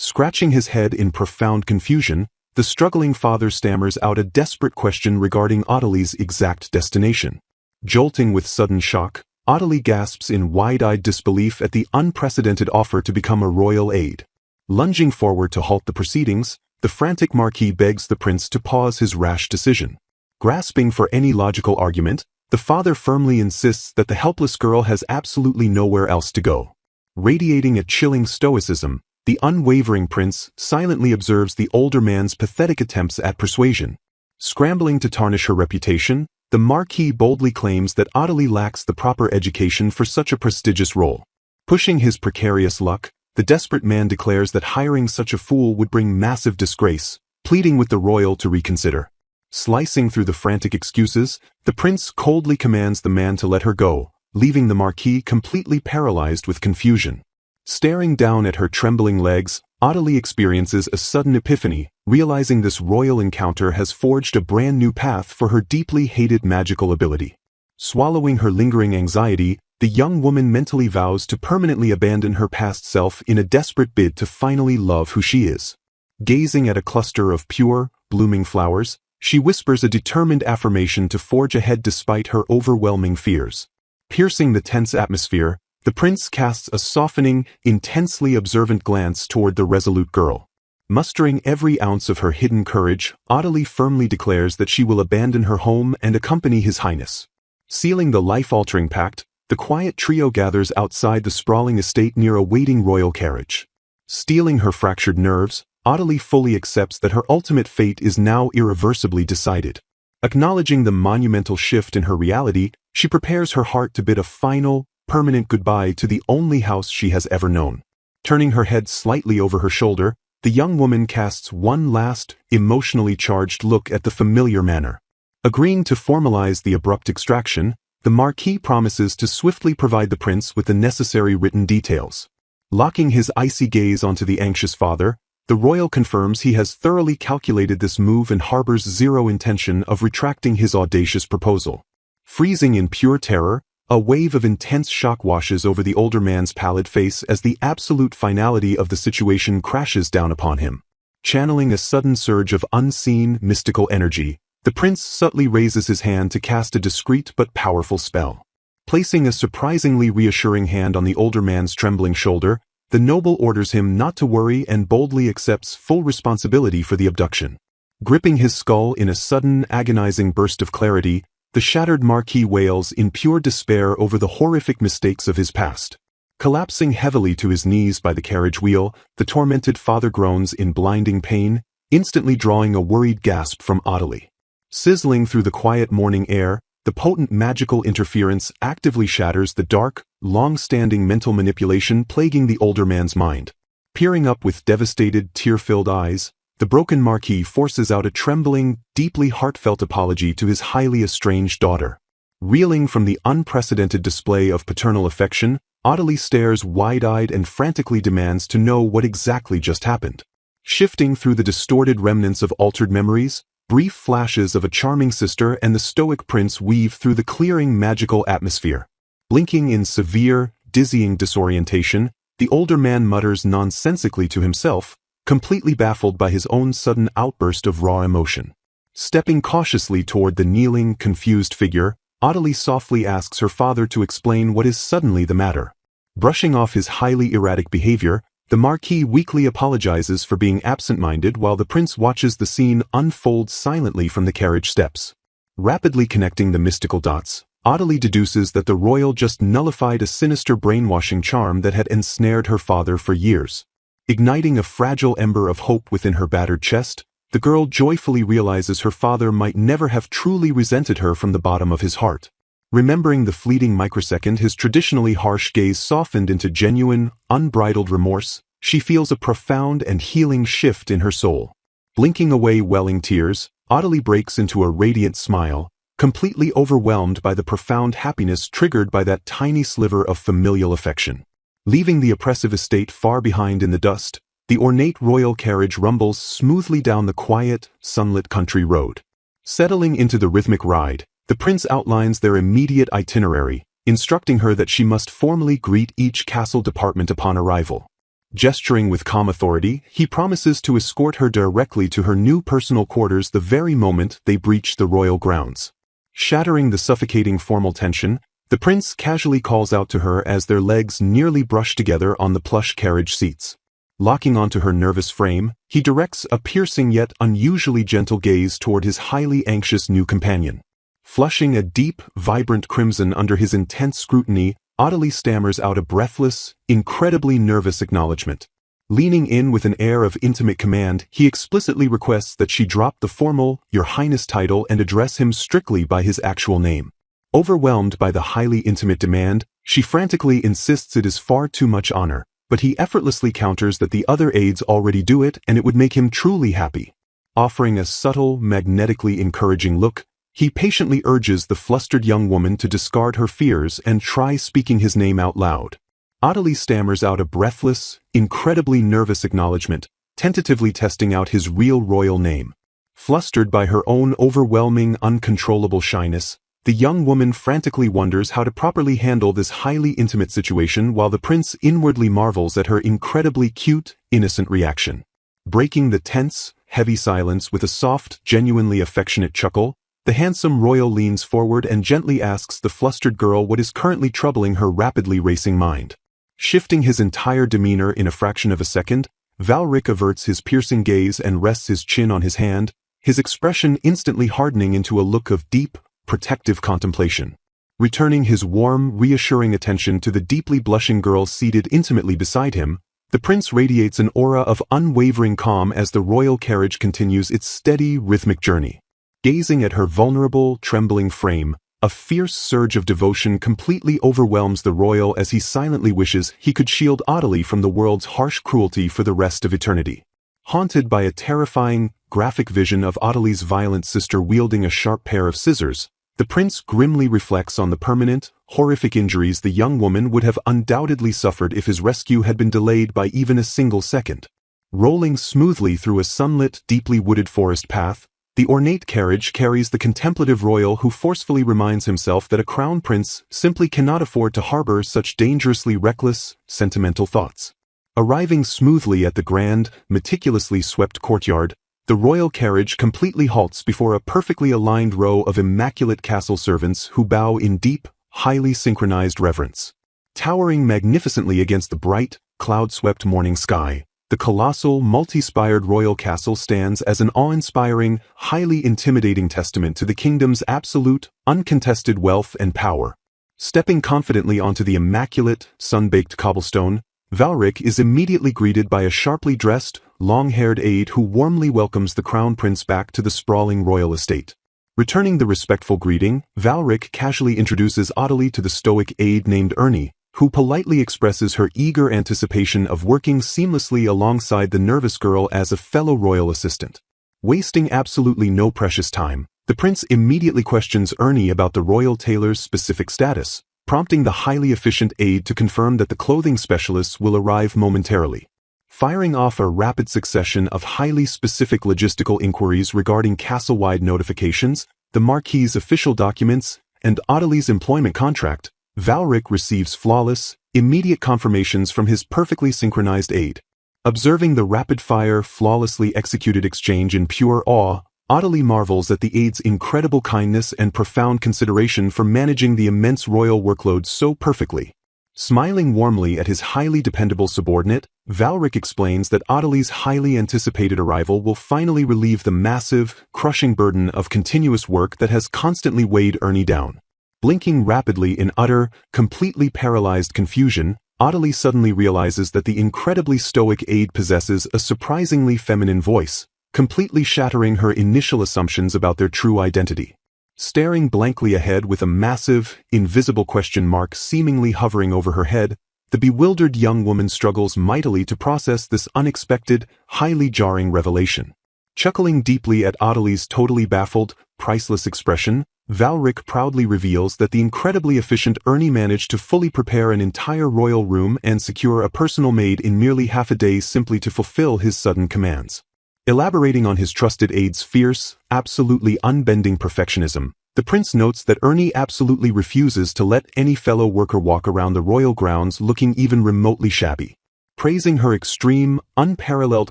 Scratching his head in profound confusion, the struggling father stammers out a desperate question regarding Audely's exact destination. Jolting with sudden shock, Audely gasps in wide-eyed disbelief at the unprecedented offer to become a royal aide. Lunging forward to halt the proceedings, the frantic Marquis begs the prince to pause his rash decision. Grasping for any logical argument, the father firmly insists that the helpless girl has absolutely nowhere else to go. Radiating a chilling stoicism, the unwavering prince silently observes the older man's pathetic attempts at persuasion. Scrambling to tarnish her reputation, the Marquis boldly claims that Audely lacks the proper education for such a prestigious role. Pushing his precarious luck, the desperate man declares that hiring such a fool would bring massive disgrace, pleading with the royal to reconsider. Slicing through the frantic excuses, the prince coldly commands the man to let her go, leaving the Marquis completely paralyzed with confusion. Staring down at her trembling legs, Audely experiences a sudden epiphany, realizing this royal encounter has forged a brand new path for her deeply hated magical ability. Swallowing her lingering anxiety, the young woman mentally vows to permanently abandon her past self in a desperate bid to finally love who she is. Gazing at a cluster of pure, blooming flowers, she whispers a determined affirmation to forge ahead despite her overwhelming fears. Piercing the tense atmosphere, the prince casts a softening, intensely observant glance toward the resolute girl. Mustering every ounce of her hidden courage, Audely firmly declares that she will abandon her home and accompany His Highness. Sealing the life-altering pact, the quiet trio gathers outside the sprawling estate near a waiting royal carriage. Steeling her fractured nerves, Audely fully accepts that her ultimate fate is now irreversibly decided. Acknowledging the monumental shift in her reality, she prepares her heart to bid a final, permanent goodbye to the only house she has ever known. Turning her head slightly over her shoulder, the young woman casts one last, emotionally charged look at the familiar manor. Agreeing to formalize the abrupt extraction, the Marquis promises to swiftly provide the prince with the necessary written details. Locking his icy gaze onto the anxious father, the royal confirms he has thoroughly calculated this move and harbors zero intention of retracting his audacious proposal. Freezing in pure terror, a wave of intense shock washes over the older man's pallid face as the absolute finality of the situation crashes down upon him. Channeling a sudden surge of unseen, mystical energy, the prince subtly raises his hand to cast a discreet but powerful spell. Placing a surprisingly reassuring hand on the older man's trembling shoulder, the noble orders him not to worry and boldly accepts full responsibility for the abduction. Gripping his skull in a sudden, agonizing burst of clarity, the shattered Marquis wails in pure despair over the horrific mistakes of his past. Collapsing heavily to his knees by the carriage wheel, the tormented father groans in blinding pain, instantly drawing a worried gasp from Audely. Sizzling through the quiet morning air, the potent magical interference actively shatters the dark, long-standing mental manipulation plaguing the older man's mind. Peering up with devastated, tear-filled eyes, the broken Marquis forces out a trembling, deeply heartfelt apology to his highly estranged daughter. Reeling from the unprecedented display of paternal affection, Audely stares wide-eyed and frantically demands to know what exactly just happened. Shifting through the distorted remnants of altered memories, brief flashes of a charming sister and the stoic prince weave through the clearing magical atmosphere. Blinking in severe, dizzying disorientation, the older man mutters nonsensically to himself, completely baffled by his own sudden outburst of raw emotion. Stepping cautiously toward the kneeling, confused figure, Audely softly asks her father to explain what is suddenly the matter. Brushing off his highly erratic behavior, the Marquis weakly apologizes for being absent-minded while the prince watches the scene unfold silently from the carriage steps. Rapidly connecting the mystical dots, Audely deduces that the royal just nullified a sinister brainwashing charm that had ensnared her father for years. Igniting a fragile ember of hope within her battered chest, the girl joyfully realizes her father might never have truly resented her from the bottom of his heart. Remembering the fleeting microsecond his traditionally harsh gaze softened into genuine, unbridled remorse, she feels a profound and healing shift in her soul. Blinking away welling tears, Audely breaks into a radiant smile, completely overwhelmed by the profound happiness triggered by that tiny sliver of familial affection. Leaving the oppressive estate far behind in the dust, the ornate royal carriage rumbles smoothly down the quiet, sunlit country road. Settling into the rhythmic ride, the prince outlines their immediate itinerary, instructing her that she must formally greet each castle department upon arrival. Gesturing with calm authority, he promises to escort her directly to her new personal quarters the very moment they breach the royal grounds. Shattering the suffocating formal tension, the prince casually calls out to her as their legs nearly brush together on the plush carriage seats. Locking onto her nervous frame, he directs a piercing yet unusually gentle gaze toward his highly anxious new companion. Flushing a deep, vibrant crimson under his intense scrutiny, Audley stammers out a breathless, incredibly nervous acknowledgement. Leaning in with an air of intimate command, he explicitly requests that she drop the formal, Your Highness title and address him strictly by his actual name. Overwhelmed by the highly intimate demand, she frantically insists it is far too much honor, but he effortlessly counters that the other aides already do it and it would make him truly happy. Offering a subtle, magnetically encouraging look, he patiently urges the flustered young woman to discard her fears and try speaking his name out loud. Audley stammers out a breathless, incredibly nervous acknowledgement, tentatively testing out his real royal name. Flustered by her own overwhelming, uncontrollable shyness, the young woman frantically wonders how to properly handle this highly intimate situation while the prince inwardly marvels at her incredibly cute, innocent reaction. Breaking the tense, heavy silence with a soft, genuinely affectionate chuckle, the handsome royal leans forward and gently asks the flustered girl what is currently troubling her rapidly racing mind. Shifting his entire demeanor in a fraction of a second, Valric averts his piercing gaze and rests his chin on his hand, his expression instantly hardening into a look of deep, protective contemplation. Returning his warm, reassuring attention to the deeply blushing girl seated intimately beside him, the prince radiates an aura of unwavering calm as the royal carriage continues its steady, rhythmic journey. Gazing at her vulnerable, trembling frame, a fierce surge of devotion completely overwhelms the royal as he silently wishes he could shield Audley from the world's harsh cruelty for the rest of eternity. Haunted by a terrifying, graphic vision of Audley's violent sister wielding a sharp pair of scissors, the prince grimly reflects on the permanent, horrific injuries the young woman would have undoubtedly suffered if his rescue had been delayed by even a single second. Rolling smoothly through a sunlit, deeply wooded forest path, the ornate carriage carries the contemplative royal who forcefully reminds himself that a crown prince simply cannot afford to harbor such dangerously reckless, sentimental thoughts. Arriving smoothly at the grand, meticulously swept courtyard, the royal carriage completely halts before a perfectly aligned row of immaculate castle servants who bow in deep, highly synchronized reverence. Towering magnificently against the bright, cloud-swept morning sky, the colossal, multi-spired royal castle stands as an awe-inspiring, highly intimidating testament to the kingdom's absolute, uncontested wealth and power. Stepping confidently onto the immaculate, sun-baked cobblestone, Valric is immediately greeted by a sharply dressed, long-haired aide who warmly welcomes the crown prince back to the sprawling royal estate. Returning the respectful greeting, Valric casually introduces Audley to the stoic aide named Ernie, who politely expresses her eager anticipation of working seamlessly alongside the nervous girl as a fellow royal assistant. Wasting absolutely no precious time, the prince immediately questions Ernie about the royal tailor's specific status, prompting the highly efficient aide to confirm that the clothing specialists will arrive momentarily. Firing off a rapid succession of highly specific logistical inquiries regarding castle-wide notifications, the Marquis's official documents, and Audley's employment contract, Valric receives flawless, immediate confirmations from his perfectly synchronized aide. Observing the rapid-fire, flawlessly executed exchange in pure awe, Audley marvels at the aide's incredible kindness and profound consideration for managing the immense royal workload so perfectly. Smiling warmly at his highly dependable subordinate, Valric explains that Audley's highly anticipated arrival will finally relieve the massive, crushing burden of continuous work that has constantly weighed Ernie down. Blinking rapidly in utter, completely paralyzed confusion, Audley suddenly realizes that the incredibly stoic aide possesses a surprisingly feminine voice, completely shattering her initial assumptions about their true identity. Staring blankly ahead with a massive, invisible question mark seemingly hovering over her head, the bewildered young woman struggles mightily to process this unexpected, highly jarring revelation. Chuckling deeply at Audley's totally baffled, priceless expression, Valric proudly reveals that the incredibly efficient Ernie managed to fully prepare an entire royal room and secure a personal maid in merely half a day simply to fulfill his sudden commands. Elaborating on his trusted aide's fierce, absolutely unbending perfectionism, the prince notes that Ernie absolutely refuses to let any fellow worker walk around the royal grounds looking even remotely shabby. Praising her extreme, unparalleled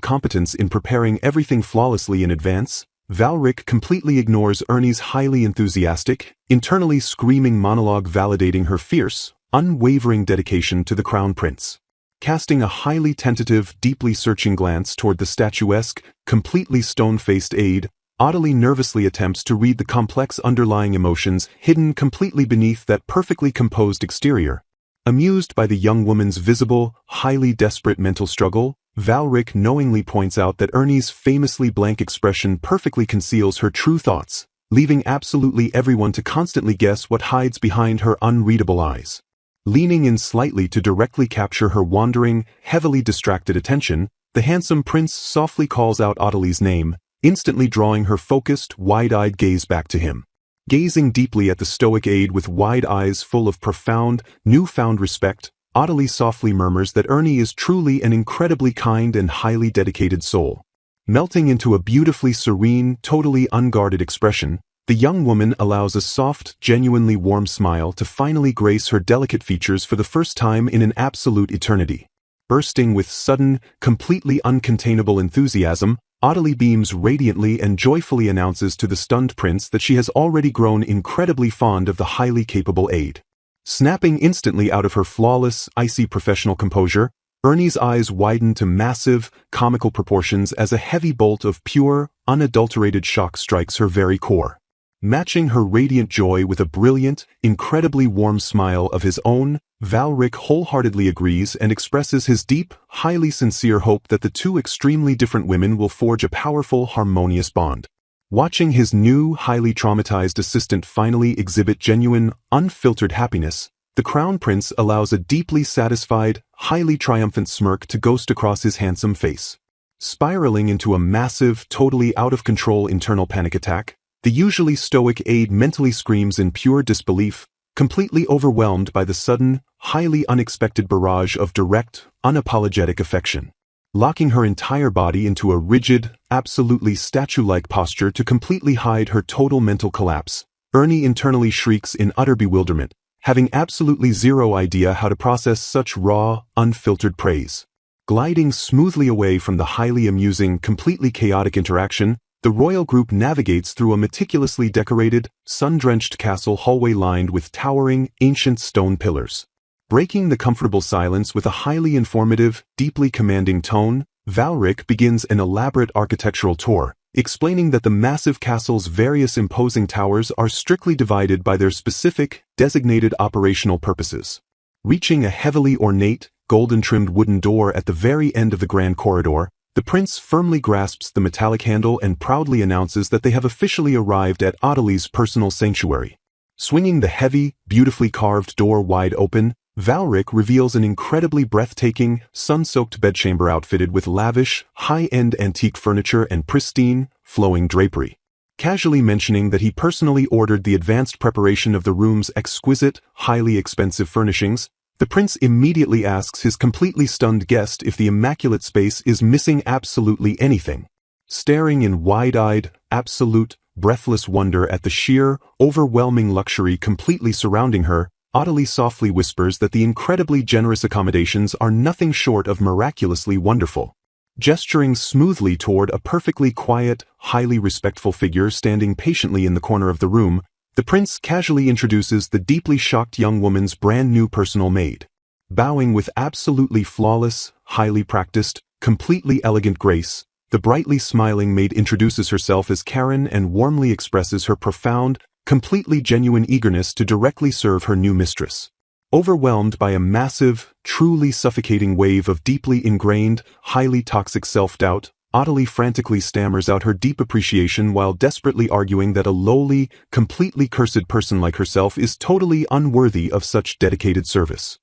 competence in preparing everything flawlessly in advance, Valric completely ignores Ernie's highly enthusiastic, internally screaming monologue validating her fierce, unwavering dedication to the Crown Prince. Casting a highly tentative, deeply searching glance toward the statuesque, completely stone-faced aide, Audley nervously attempts to read the complex underlying emotions hidden completely beneath that perfectly composed exterior. Amused by the young woman's visible, highly desperate mental struggle, Valric knowingly points out that Ernie's famously blank expression perfectly conceals her true thoughts, leaving absolutely everyone to constantly guess what hides behind her unreadable eyes. Leaning in slightly to directly capture her wandering, heavily distracted attention, the handsome prince softly calls out Audley's name, instantly drawing her focused, wide-eyed gaze back to him. Gazing deeply at the stoic aide with wide eyes full of profound, newfound respect, Audley softly murmurs that Ernie is truly an incredibly kind and highly dedicated soul. Melting into a beautifully serene, totally unguarded expression, the young woman allows a soft, genuinely warm smile to finally grace her delicate features for the first time in an absolute eternity. Bursting with sudden, completely uncontainable enthusiasm, Audley beams radiantly and joyfully announces to the stunned prince that she has already grown incredibly fond of the highly capable aide. Snapping instantly out of her flawless, icy professional composure, Ernie's eyes widen to massive, comical proportions as a heavy bolt of pure, unadulterated shock strikes her very core. Matching her radiant joy with a brilliant, incredibly warm smile of his own, Valric wholeheartedly agrees and expresses his deep, highly sincere hope that the two extremely different women will forge a powerful, harmonious bond. Watching his new, highly traumatized assistant finally exhibit genuine, unfiltered happiness, the Crown Prince allows a deeply satisfied, highly triumphant smirk to ghost across his handsome face. Spiraling into a massive, totally out-of-control internal panic attack, the usually stoic aide mentally screams in pure disbelief, completely overwhelmed by the sudden, highly unexpected barrage of direct, unapologetic affection. Locking her entire body into a rigid, absolutely statue-like posture to completely hide her total mental collapse, Ernie internally shrieks in utter bewilderment, having absolutely zero idea how to process such raw, unfiltered praise. Gliding smoothly away from the highly amusing, completely chaotic interaction, the royal group navigates through a meticulously decorated, sun-drenched castle hallway lined with towering, ancient stone pillars. Breaking the comfortable silence with a highly informative, deeply commanding tone, Valric begins an elaborate architectural tour, explaining that the massive castle's various imposing towers are strictly divided by their specific, designated operational purposes. Reaching a heavily ornate, golden-trimmed wooden door at the very end of the grand corridor, the prince firmly grasps the metallic handle and proudly announces that they have officially arrived at Audley's personal sanctuary. Swinging the heavy, beautifully carved door wide open, Valric reveals an incredibly breathtaking, sun-soaked bedchamber outfitted with lavish, high-end antique furniture and pristine, flowing drapery. Casually mentioning that he personally ordered the advanced preparation of the room's exquisite, highly expensive furnishings, the prince immediately asks his completely stunned guest if the immaculate space is missing absolutely anything. Staring in wide-eyed, absolute, breathless wonder at the sheer, overwhelming luxury completely surrounding her, Audley softly whispers that the incredibly generous accommodations are nothing short of miraculously wonderful. Gesturing smoothly toward a perfectly quiet, highly respectful figure standing patiently in the corner of the room, the prince casually introduces the deeply shocked young woman's brand-new personal maid. Bowing with absolutely flawless, highly practiced, completely elegant grace, the brightly smiling maid introduces herself as Karen and warmly expresses her profound, completely genuine eagerness to directly serve her new mistress. Overwhelmed by a massive, truly suffocating wave of deeply ingrained, highly toxic self-doubt, Audley frantically stammers out her deep appreciation while desperately arguing that a lowly, completely cursed person like herself is totally unworthy of such dedicated service.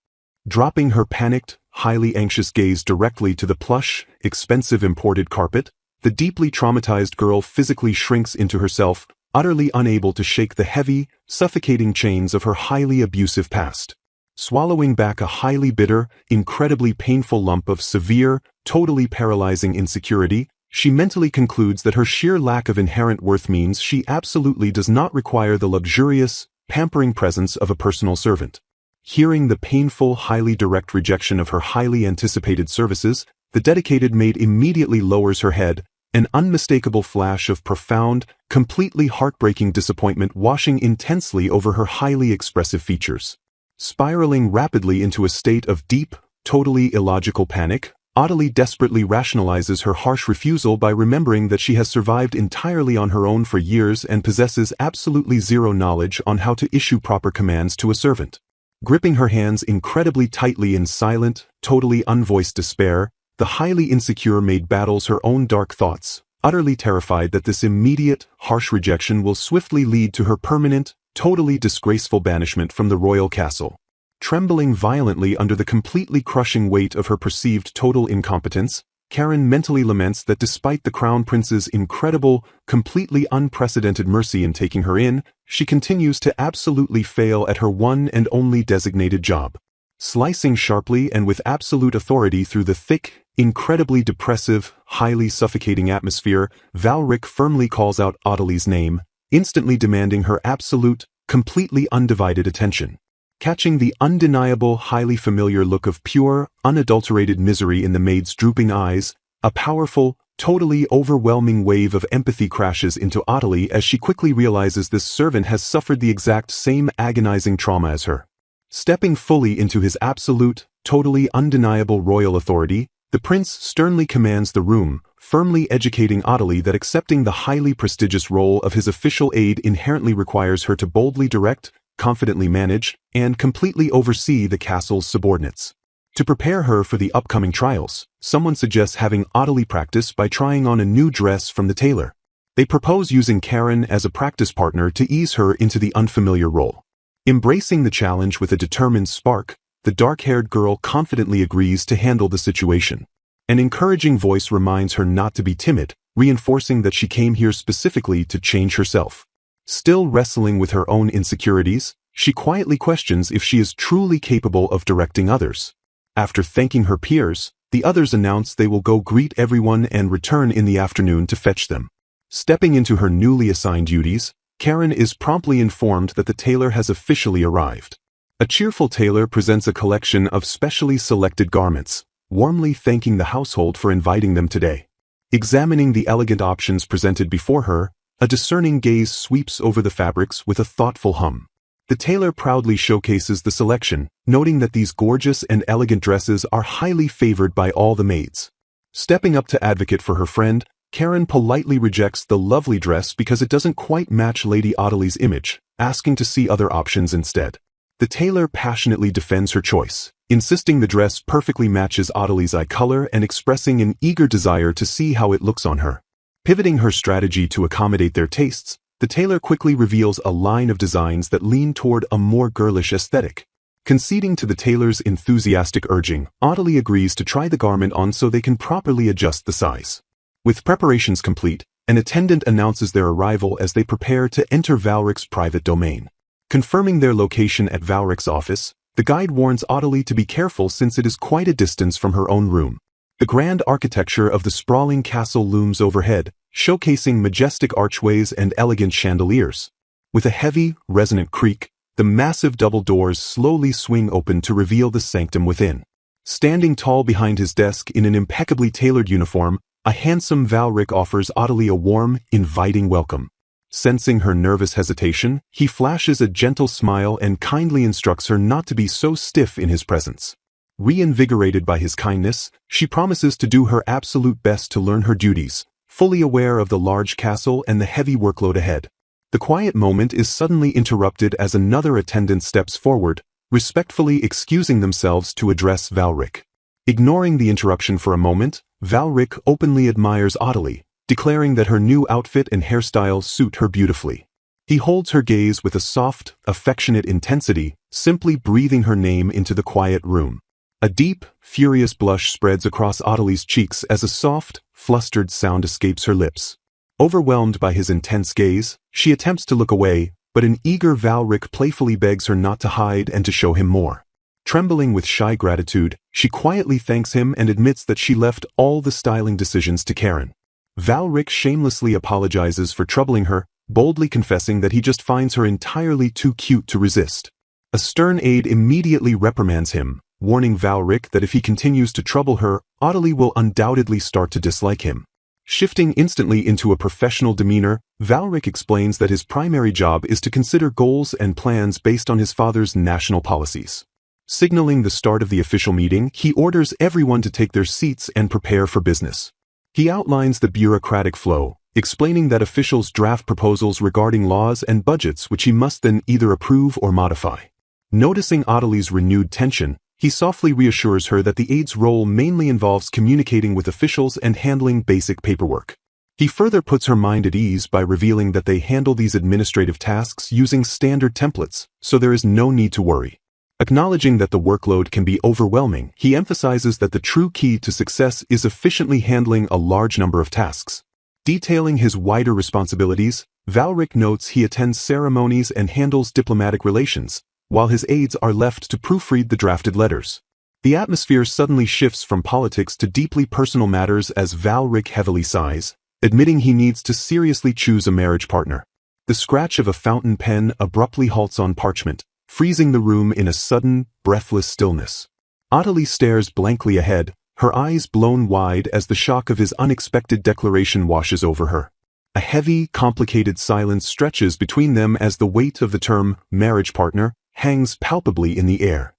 Dropping her panicked, highly anxious gaze directly to the plush, expensive imported carpet, the deeply traumatized girl physically shrinks into herself, utterly unable to shake the heavy, suffocating chains of her highly abusive past. Swallowing back a highly bitter, incredibly painful lump of severe, totally paralyzing insecurity, she mentally concludes that her sheer lack of inherent worth means she absolutely does not require the luxurious, pampering presence of a personal servant. Hearing the painful, highly direct rejection of her highly anticipated services, the dedicated maid immediately lowers her head, an unmistakable flash of profound, completely heartbreaking disappointment washing intensely over her highly expressive features. Spiraling rapidly into a state of deep, totally illogical panic, Ottilie desperately rationalizes her harsh refusal by remembering that she has survived entirely on her own for years and possesses absolutely zero knowledge on how to issue proper commands to a servant. Gripping her hands incredibly tightly in silent, totally unvoiced despair, the highly insecure maid battles her own dark thoughts, utterly terrified that this immediate, harsh rejection will swiftly lead to her permanent, totally disgraceful banishment from the royal castle. Trembling violently under the completely crushing weight of her perceived total incompetence, Karen mentally laments that despite the Crown Prince's incredible, completely unprecedented mercy in taking her in, she continues to absolutely fail at her one and only designated job. Slicing sharply and with absolute authority through the thick, incredibly depressive, highly suffocating atmosphere, Valric firmly calls out Ottilie's name, instantly demanding her absolute, completely undivided attention. Catching the undeniable, highly familiar look of pure, unadulterated misery in the maid's drooping eyes, a powerful, totally overwhelming wave of empathy crashes into Ottilie as she quickly realizes this servant has suffered the exact same agonizing trauma as her. Stepping fully into his absolute, totally undeniable royal authority, the prince sternly commands the room, firmly educating Ottilie that accepting the highly prestigious role of his official aide inherently requires her to boldly direct, confidently manage, and completely oversee the castle's subordinates. To prepare her for the upcoming trials, someone suggests having Ottilie practice by trying on a new dress from the tailor. They propose using Karen as a practice partner to ease her into the unfamiliar role. Embracing the challenge with a determined spark, the dark-haired girl confidently agrees to handle the situation. An encouraging voice reminds her not to be timid, reinforcing that she came here specifically to change herself. Still wrestling with her own insecurities, she quietly questions if she is truly capable of directing others. After thanking her peers, the others announce they will go greet everyone and return in the afternoon to fetch them. Stepping into her newly assigned duties, Karen is promptly informed that the tailor has officially arrived. A cheerful tailor presents a collection of specially selected garments, warmly thanking the household for inviting them today. Examining the elegant options presented before her, a discerning gaze sweeps over the fabrics with a thoughtful hum. The tailor proudly showcases the selection, noting that these gorgeous and elegant dresses are highly favored by all the maids. Stepping up to advocate for her friend, Karen politely rejects the lovely dress because it doesn't quite match Lady Ottilie's image, asking to see other options instead. The tailor passionately defends her choice, insisting the dress perfectly matches Ottilie's eye color and expressing an eager desire to see how it looks on her. Pivoting her strategy to accommodate their tastes, the tailor quickly reveals a line of designs that lean toward a more girlish aesthetic. Conceding to the tailor's enthusiastic urging, Ottilie agrees to try the garment on so they can properly adjust the size. With preparations complete, an attendant announces their arrival as they prepare to enter Valric's private domain. Confirming their location at Valric's office, the guide warns Ottilie to be careful since it is quite a distance from her own room. The grand architecture of the sprawling castle looms overhead, showcasing majestic archways and elegant chandeliers. With a heavy, resonant creak, the massive double doors slowly swing open to reveal the sanctum within. Standing tall behind his desk in an impeccably tailored uniform, a handsome Valric offers Ottilie a warm, inviting welcome. Sensing her nervous hesitation, he flashes a gentle smile and kindly instructs her not to be so stiff in his presence. Reinvigorated by his kindness, she promises to do her absolute best to learn her duties, fully aware of the large castle and the heavy workload ahead. The quiet moment is suddenly interrupted as another attendant steps forward, respectfully excusing themselves to address Valric. Ignoring the interruption for a moment, Valric openly admires Ottilie, declaring that her new outfit and hairstyle suit her beautifully. He holds her gaze with a soft, affectionate intensity, simply breathing her name into the quiet room. A deep, furious blush spreads across Ottilie's cheeks as a soft, flustered sound escapes her lips. Overwhelmed by his intense gaze, she attempts to look away, but an eager Valric playfully begs her not to hide and to show him more. Trembling with shy gratitude, she quietly thanks him and admits that she left all the styling decisions to Karen. Valric shamelessly apologizes for troubling her, boldly confessing that he just finds her entirely too cute to resist. A stern aide immediately reprimands him, warning Valric that if he continues to trouble her, Ottilie will undoubtedly start to dislike him. Shifting instantly into a professional demeanor, Valric explains that his primary job is to consider goals and plans based on his father's national policies. Signaling the start of the official meeting, he orders everyone to take their seats and prepare for business. He outlines the bureaucratic flow, explaining that officials draft proposals regarding laws and budgets which he must then either approve or modify. Noticing Ottilie's renewed tension, he softly reassures her that the aide's role mainly involves communicating with officials and handling basic paperwork. He further puts her mind at ease by revealing that they handle these administrative tasks using standard templates, so there is no need to worry. Acknowledging that the workload can be overwhelming, he emphasizes that the true key to success is efficiently handling a large number of tasks. Detailing his wider responsibilities, Valric notes he attends ceremonies and handles diplomatic relations, while his aides are left to proofread the drafted letters. The atmosphere suddenly shifts from politics to deeply personal matters as Valric heavily sighs, admitting he needs to seriously choose a marriage partner. The scratch of a fountain pen abruptly halts on parchment, freezing the room in a sudden, breathless stillness. Ottilie stares blankly ahead, her eyes blown wide as the shock of his unexpected declaration washes over her. A heavy, complicated silence stretches between them as the weight of the term, marriage partner, hangs palpably in the air.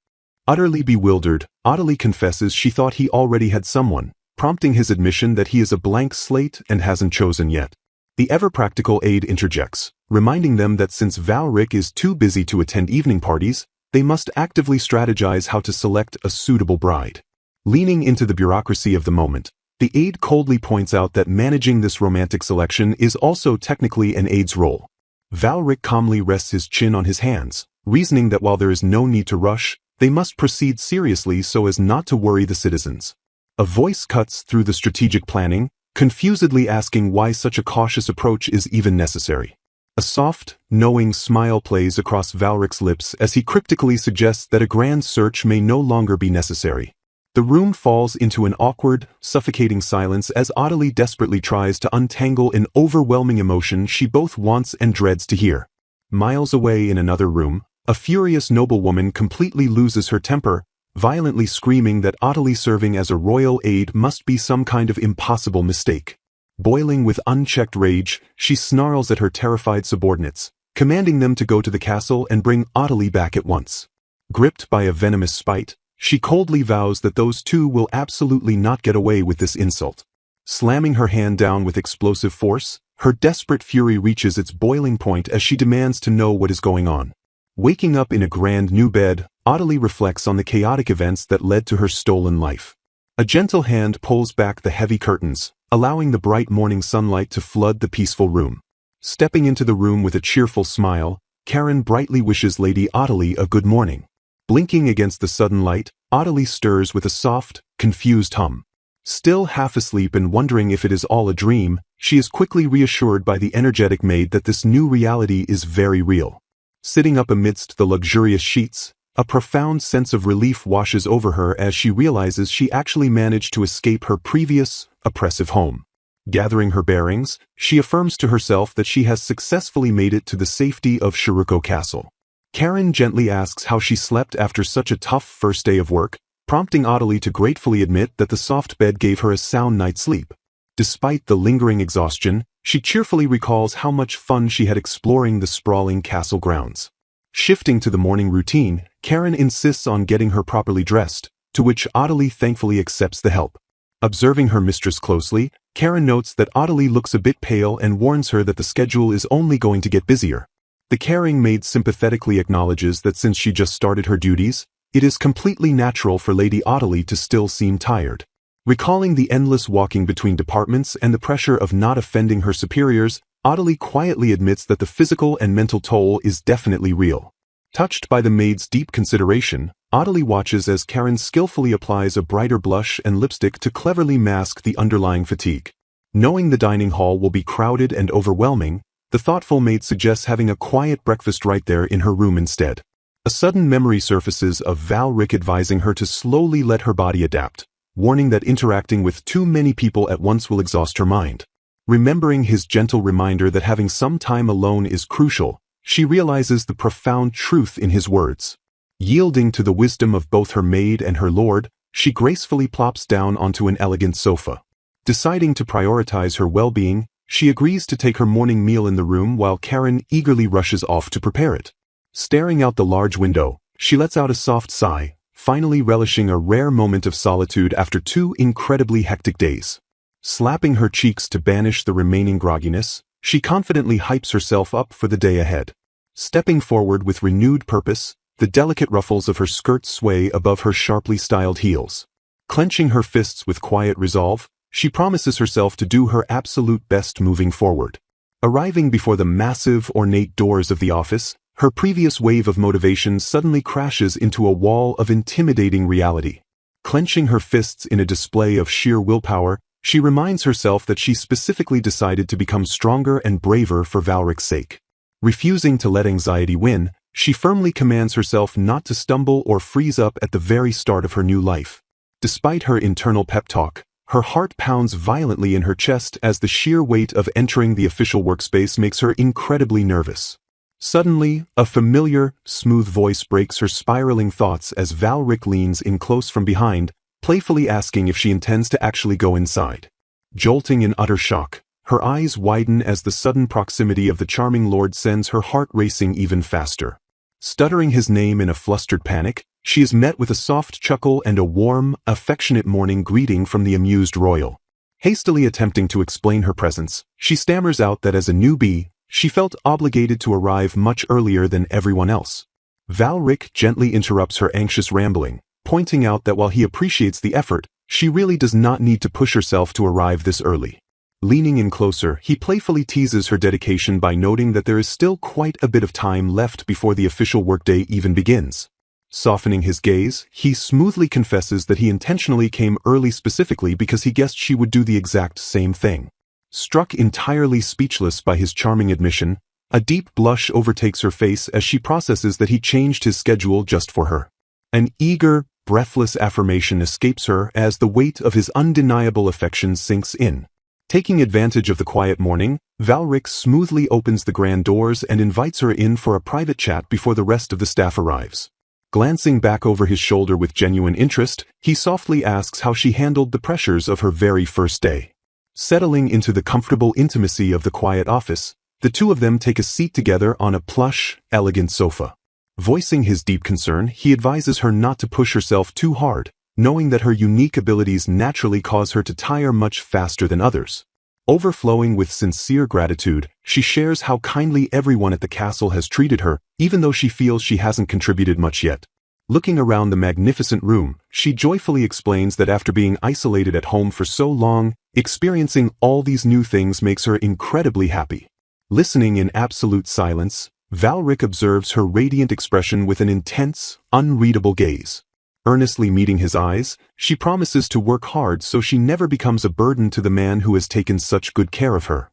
Utterly bewildered, Ottilie confesses she thought he already had someone, prompting his admission that he is a blank slate and hasn't chosen yet. The ever-practical aide interjects, reminding them that since Valric is too busy to attend evening parties, they must actively strategize how to select a suitable bride. Leaning into the bureaucracy of the moment, the aide coldly points out that managing this romantic selection is also technically an aide's role. Valric calmly rests his chin on his hands, reasoning that while there is no need to rush, they must proceed seriously so as not to worry the citizens. A voice cuts through the strategic planning, confusedly asking why such a cautious approach is even necessary. A soft, knowing smile plays across Valric's lips as he cryptically suggests that a grand search may no longer be necessary. The room falls into an awkward, suffocating silence as Ottilie desperately tries to untangle an overwhelming emotion she both wants and dreads to hear. Miles away in another room, a furious noblewoman completely loses her temper, violently screaming that Ottilie serving as a royal aide must be some kind of impossible mistake. Boiling with unchecked rage, she snarls at her terrified subordinates, commanding them to go to the castle and bring Ottilie back at once. Gripped by a venomous spite, she coldly vows that those two will absolutely not get away with this insult. Slamming her hand down with explosive force, her desperate fury reaches its boiling point as she demands to know what is going on. Waking up in a grand new bed, Ottilie reflects on the chaotic events that led to her stolen life. A gentle hand pulls back the heavy curtains, allowing the bright morning sunlight to flood the peaceful room. Stepping into the room with a cheerful smile, Karen brightly wishes Lady Ottilie a good morning. Blinking against the sudden light, Ottilie stirs with a soft, confused hum. Still half asleep and wondering if it is all a dream, she is quickly reassured by the energetic maid that this new reality is very real. Sitting up amidst the luxurious sheets, a profound sense of relief washes over her as she realizes she actually managed to escape her previous, oppressive home. Gathering her bearings, she affirms to herself that she has successfully made it to the safety of Shiruko Castle. Karen gently asks how she slept after such a tough first day of work, prompting Ottilie to gratefully admit that the soft bed gave her a sound night's sleep. Despite the lingering exhaustion, she cheerfully recalls how much fun she had exploring the sprawling castle grounds. Shifting to the morning routine, Karen insists on getting her properly dressed, to which Ottilie thankfully accepts the help. Observing her mistress closely, Karen notes that Ottilie looks a bit pale and warns her that the schedule is only going to get busier. The caring maid sympathetically acknowledges that since she just started her duties, it is completely natural for Lady Ottilie to still seem tired. Recalling the endless walking between departments and the pressure of not offending her superiors, Ottilie quietly admits that the physical and mental toll is definitely real. Touched by the maid's deep consideration, Ottilie watches as Karen skillfully applies a brighter blush and lipstick to cleverly mask the underlying fatigue. Knowing the dining hall will be crowded and overwhelming, the thoughtful maid suggests having a quiet breakfast right there in her room instead. A sudden memory surfaces of Valric advising her to slowly let her body adapt, warning that interacting with too many people at once will exhaust her mind. Remembering his gentle reminder that having some time alone is crucial, she realizes the profound truth in his words. Yielding to the wisdom of both her maid and her lord, she gracefully plops down onto an elegant sofa. Deciding to prioritize her well-being, she agrees to take her morning meal in the room while Karen eagerly rushes off to prepare it. Staring out the large window, she lets out a soft sigh, finally relishing a rare moment of solitude after 2 incredibly hectic days. Slapping her cheeks to banish the remaining grogginess, she confidently hypes herself up for the day ahead. Stepping forward with renewed purpose, the delicate ruffles of her skirt sway above her sharply styled heels. Clenching her fists with quiet resolve, she promises herself to do her absolute best moving forward. Arriving before the massive, ornate doors of the office, her previous wave of motivation suddenly crashes into a wall of intimidating reality. Clenching her fists in a display of sheer willpower, she reminds herself that she specifically decided to become stronger and braver for Valric's sake. Refusing to let anxiety win, she firmly commands herself not to stumble or freeze up at the very start of her new life. Despite her internal pep talk, her heart pounds violently in her chest as the sheer weight of entering the official workspace makes her incredibly nervous. Suddenly, a familiar, smooth voice breaks her spiraling thoughts as Valric leans in close from behind, playfully asking if she intends to actually go inside. Jolting in utter shock, her eyes widen as the sudden proximity of the charming lord sends her heart racing even faster. Stuttering his name in a flustered panic, she is met with a soft chuckle and a warm, affectionate morning greeting from the amused royal. Hastily attempting to explain her presence, she stammers out that as a newbie, she felt obligated to arrive much earlier than everyone else. Valric gently interrupts her anxious rambling, pointing out that while he appreciates the effort, she really does not need to push herself to arrive this early. Leaning in closer, he playfully teases her dedication by noting that there is still quite a bit of time left before the official workday even begins. Softening his gaze, he smoothly confesses that he intentionally came early specifically because he guessed she would do the exact same thing. Struck entirely speechless by his charming admission, a deep blush overtakes her face as she processes that he changed his schedule just for her. An eager, breathless affirmation escapes her as the weight of his undeniable affection sinks in. Taking advantage of the quiet morning, Valric smoothly opens the grand doors and invites her in for a private chat before the rest of the staff arrives. Glancing back over his shoulder with genuine interest, he softly asks how she handled the pressures of her very first day. Settling into the comfortable intimacy of the quiet office, the two of them take a seat together on a plush, elegant sofa. Voicing his deep concern, he advises her not to push herself too hard, knowing that her unique abilities naturally cause her to tire much faster than others. Overflowing with sincere gratitude, she shares how kindly everyone at the castle has treated her, even though she feels she hasn't contributed much yet. Looking around the magnificent room, she joyfully explains that after being isolated at home for so long, experiencing all these new things makes her incredibly happy. Listening in absolute silence, Valric observes her radiant expression with an intense, unreadable gaze. Earnestly meeting his eyes, she promises to work hard so she never becomes a burden to the man who has taken such good care of her.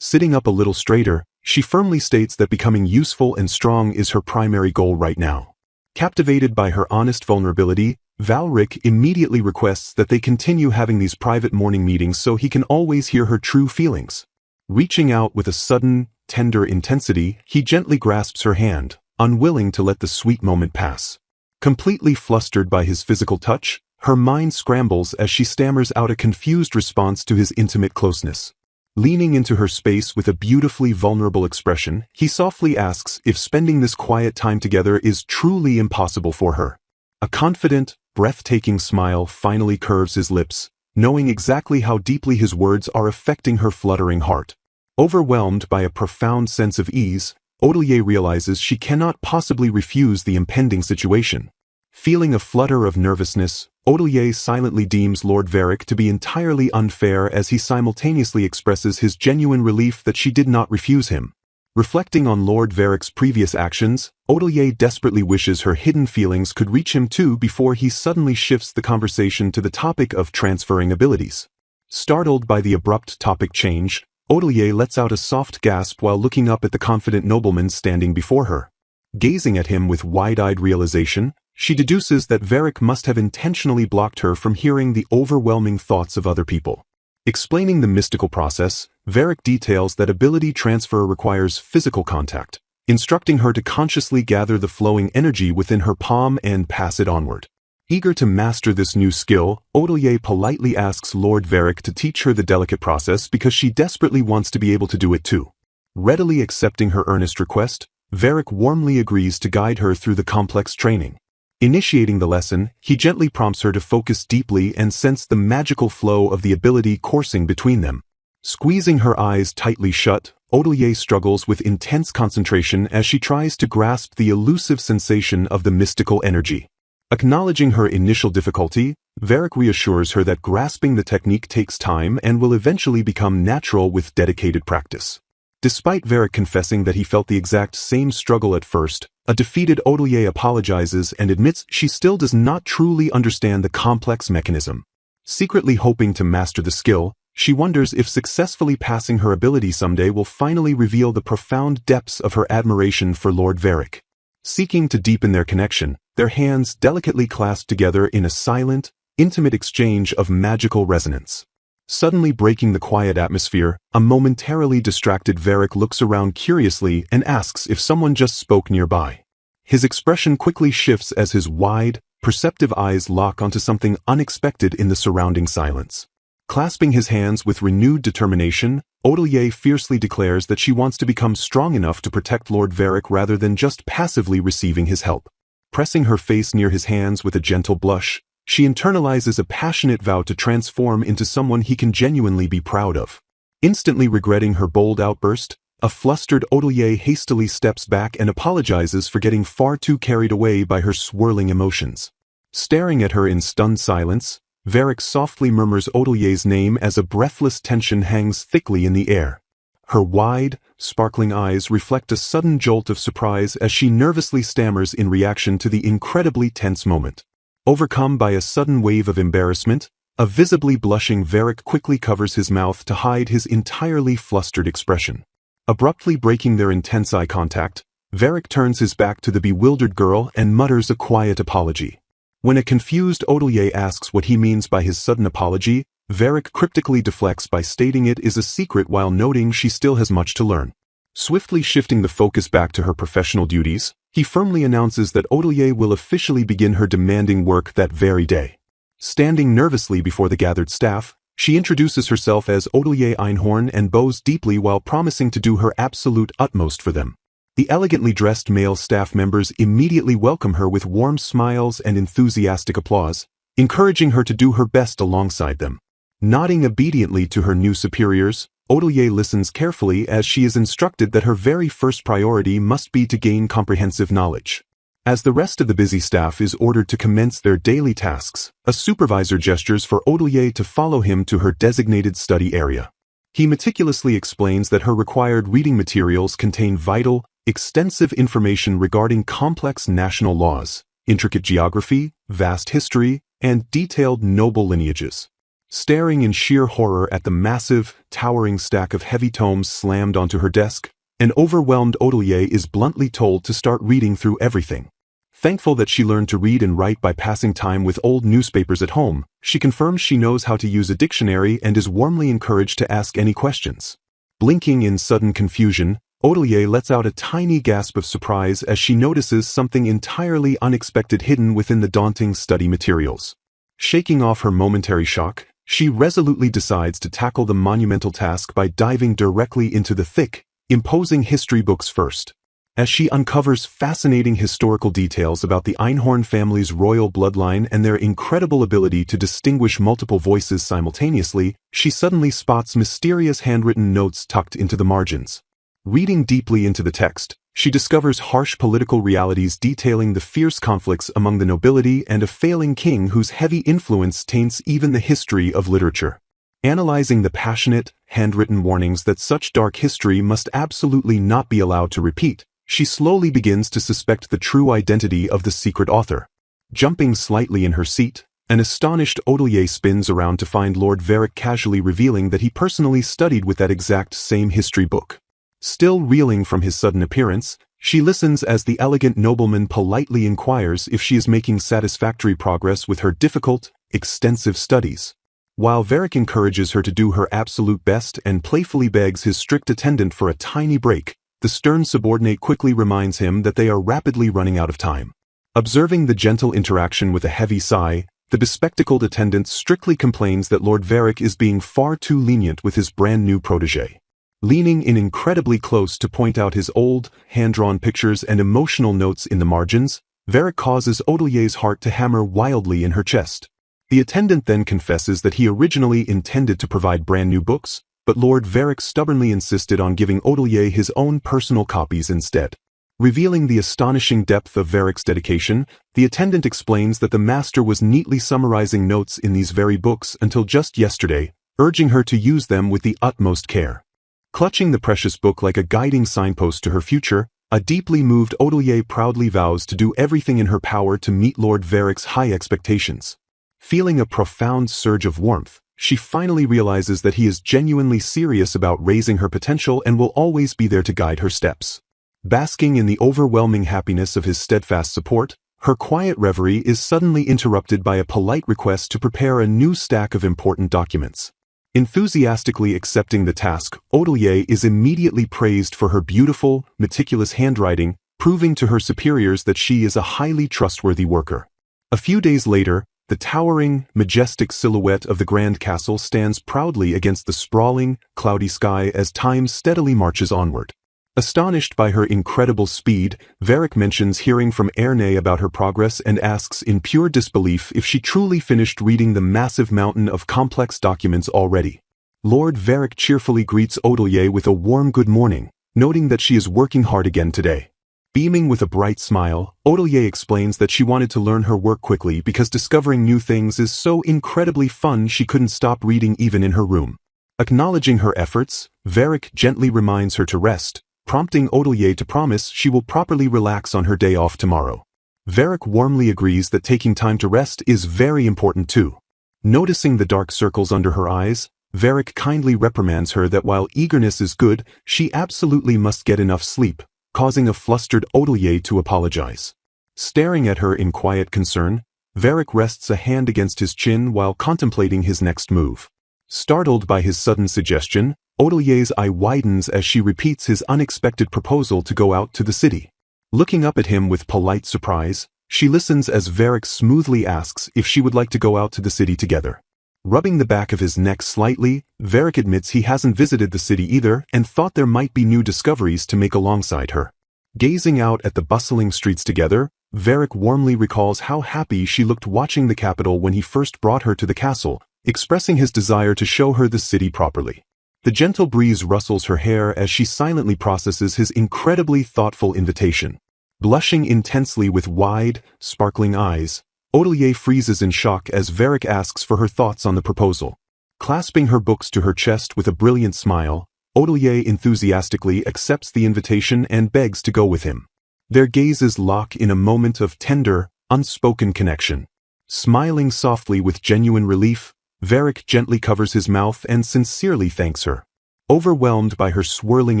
Sitting up a little straighter, she firmly states that becoming useful and strong is her primary goal right now. Captivated by her honest vulnerability, Valric immediately requests that they continue having these private morning meetings so he can always hear her true feelings. Reaching out with a sudden, tender intensity, he gently grasps her hand, unwilling to let the sweet moment pass. Completely flustered by his physical touch, her mind scrambles as she stammers out a confused response to his intimate closeness. Leaning into her space with a beautifully vulnerable expression, he softly asks if spending this quiet time together is truly impossible for her. A confident, breathtaking smile finally curves his lips, knowing exactly how deeply his words are affecting her fluttering heart. Overwhelmed by a profound sense of ease, Odelie realizes she cannot possibly refuse the impending situation. Feeling a flutter of nervousness, Odelie silently deems Lord Varric to be entirely unfair as he simultaneously expresses his genuine relief that she did not refuse him. Reflecting on Lord Varric's previous actions, Odelie desperately wishes her hidden feelings could reach him too before he suddenly shifts the conversation to the topic of transferring abilities. Startled by the abrupt topic change, Odelie lets out a soft gasp while looking up at the confident nobleman standing before her. Gazing at him with wide-eyed realization, she deduces that Varric must have intentionally blocked her from hearing the overwhelming thoughts of other people. Explaining the mystical process, Varric details that ability transfer requires physical contact, instructing her to consciously gather the flowing energy within her palm and pass it onward. Eager to master this new skill, Odelie politely asks Lord Varric to teach her the delicate process because she desperately wants to be able to do it too. Readily accepting her earnest request, Varric warmly agrees to guide her through the complex training. Initiating the lesson, he gently prompts her to focus deeply and sense the magical flow of the ability coursing between them. Squeezing her eyes tightly shut, Odelie struggles with intense concentration as she tries to grasp the elusive sensation of the mystical energy. Acknowledging her initial difficulty, Varric reassures her that grasping the technique takes time and will eventually become natural with dedicated practice. Despite Varric confessing that he felt the exact same struggle at first, a defeated Odelie apologizes and admits she still does not truly understand the complex mechanism. Secretly hoping to master the skill, she wonders if successfully passing her ability someday will finally reveal the profound depths of her admiration for Lord Varric. Seeking to deepen their connection, their hands delicately clasped together in a silent, intimate exchange of magical resonance. Suddenly breaking the quiet atmosphere, a momentarily distracted Varric looks around curiously and asks if someone just spoke nearby. His expression quickly shifts as his wide, perceptive eyes lock onto something unexpected in the surrounding silence. Clasping his hands with renewed determination, Odelie fiercely declares that she wants to become strong enough to protect Lord Varric rather than just passively receiving his help. Pressing her face near his hands with a gentle blush, she internalizes a passionate vow to transform into someone he can genuinely be proud of. Instantly regretting her bold outburst, a flustered Odelie hastily steps back and apologizes for getting far too carried away by her swirling emotions. Staring at her in stunned silence, Varric softly murmurs Odelie's name as a breathless tension hangs thickly in the air. Her wide, sparkling eyes reflect a sudden jolt of surprise as she nervously stammers in reaction to the incredibly tense moment. Overcome by a sudden wave of embarrassment, a visibly blushing Varric quickly covers his mouth to hide his entirely flustered expression. Abruptly breaking their intense eye contact, Varric turns his back to the bewildered girl and mutters a quiet apology. When a confused Odelie asks what he means by his sudden apology, Varric cryptically deflects by stating it is a secret while noting she still has much to learn. Swiftly shifting the focus back to her professional duties, he firmly announces that Odelie will officially begin her demanding work that very day. Standing nervously before the gathered staff, she introduces herself as Odelie Einhorn and bows deeply while promising to do her absolute utmost for them. The elegantly dressed male staff members immediately welcome her with warm smiles and enthusiastic applause, encouraging her to do her best alongside them. Nodding obediently to her new superiors, Odelie listens carefully as she is instructed that her very first priority must be to gain comprehensive knowledge. As the rest of the busy staff is ordered to commence their daily tasks, a supervisor gestures for Odelie to follow him to her designated study area. He meticulously explains that her required reading materials contain vital, extensive information regarding complex national laws, intricate geography, vast history, and detailed noble lineages. Staring in sheer horror at the massive, towering stack of heavy tomes slammed onto her desk, an overwhelmed Odelie is bluntly told to start reading through everything. Thankful that she learned to read and write by passing time with old newspapers at home, she confirms she knows how to use a dictionary and is warmly encouraged to ask any questions. Blinking in sudden confusion, Odelie lets out a tiny gasp of surprise as she notices something entirely unexpected hidden within the daunting study materials. Shaking off her momentary shock, she resolutely decides to tackle the monumental task by diving directly into the thick, imposing history books first. As she uncovers fascinating historical details about the Einhorn family's royal bloodline and their incredible ability to distinguish multiple voices simultaneously, she suddenly spots mysterious handwritten notes tucked into the margins. Reading deeply into the text, she discovers harsh political realities detailing the fierce conflicts among the nobility and a failing king whose heavy influence taints even the history of literature. Analyzing the passionate, handwritten warnings that such dark history must absolutely not be allowed to repeat, she slowly begins to suspect the true identity of the secret author. Jumping slightly in her seat, an astonished Odelie spins around to find Lord Varric casually revealing that he personally studied with that exact same history book. Still reeling from his sudden appearance, she listens as the elegant nobleman politely inquires if she is making satisfactory progress with her difficult, extensive studies. While Varric encourages her to do her absolute best and playfully begs his strict attendant for a tiny break, the stern subordinate quickly reminds him that they are rapidly running out of time. Observing the gentle interaction with a heavy sigh, the bespectacled attendant strictly complains that Lord Varric is being far too lenient with his brand-new protégé. Leaning in incredibly close to point out his old, hand-drawn pictures and emotional notes in the margins, Varric causes Odelier's heart to hammer wildly in her chest. The attendant then confesses that he originally intended to provide brand-new books, but Lord Varric stubbornly insisted on giving Odelier his own personal copies instead. Revealing the astonishing depth of Varric's dedication, the attendant explains that the master was neatly summarizing notes in these very books until just yesterday, urging her to use them with the utmost care. Clutching the precious book like a guiding signpost to her future, a deeply moved Odelier proudly vows to do everything in her power to meet Lord Varric's high expectations. Feeling a profound surge of warmth, she finally realizes that he is genuinely serious about raising her potential and will always be there to guide her steps. Basking in the overwhelming happiness of his steadfast support, her quiet reverie is suddenly interrupted by a polite request to prepare a new stack of important documents. Enthusiastically accepting the task, Odelier is immediately praised for her beautiful, meticulous handwriting, proving to her superiors that she is a highly trustworthy worker. A few days later, the towering, majestic silhouette of the Grand Castle stands proudly against the sprawling, cloudy sky as time steadily marches onward. Astonished by her incredible speed, Varric mentions hearing from Erne about her progress and asks in pure disbelief if she truly finished reading the massive mountain of complex documents already. Lord Varric cheerfully greets Odelier with a warm good morning, noting that she is working hard again today. Beaming with a bright smile, Odelier explains that she wanted to learn her work quickly because discovering new things is so incredibly fun she couldn't stop reading even in her room. Acknowledging her efforts, Varric gently reminds her to rest, prompting Odelier to promise she will properly relax on her day off tomorrow. Varric warmly agrees that taking time to rest is very important too. Noticing the dark circles under her eyes, Varric kindly reprimands her that while eagerness is good, she absolutely must get enough sleep, causing a flustered Odelier to apologize. Staring at her in quiet concern, Varric rests a hand against his chin while contemplating his next move. Startled by his sudden suggestion, Odelier's eye widens as she repeats his unexpected proposal to go out to the city. Looking up at him with polite surprise, she listens as Varric smoothly asks if she would like to go out to the city together. Rubbing the back of his neck slightly, Varric admits he hasn't visited the city either and thought there might be new discoveries to make alongside her. Gazing out at the bustling streets together, Varric warmly recalls how happy she looked watching the capital when he first brought her to the castle, expressing his desire to show her the city properly. The gentle breeze rustles her hair as she silently processes his incredibly thoughtful invitation. Blushing intensely with wide, sparkling eyes, Odelier freezes in shock as Varric asks for her thoughts on the proposal. Clasping her books to her chest with a brilliant smile, Odelier enthusiastically accepts the invitation and begs to go with him. Their gazes lock in a moment of tender, unspoken connection. Smiling softly with genuine relief, Varric gently covers his mouth and sincerely thanks her. Overwhelmed by her swirling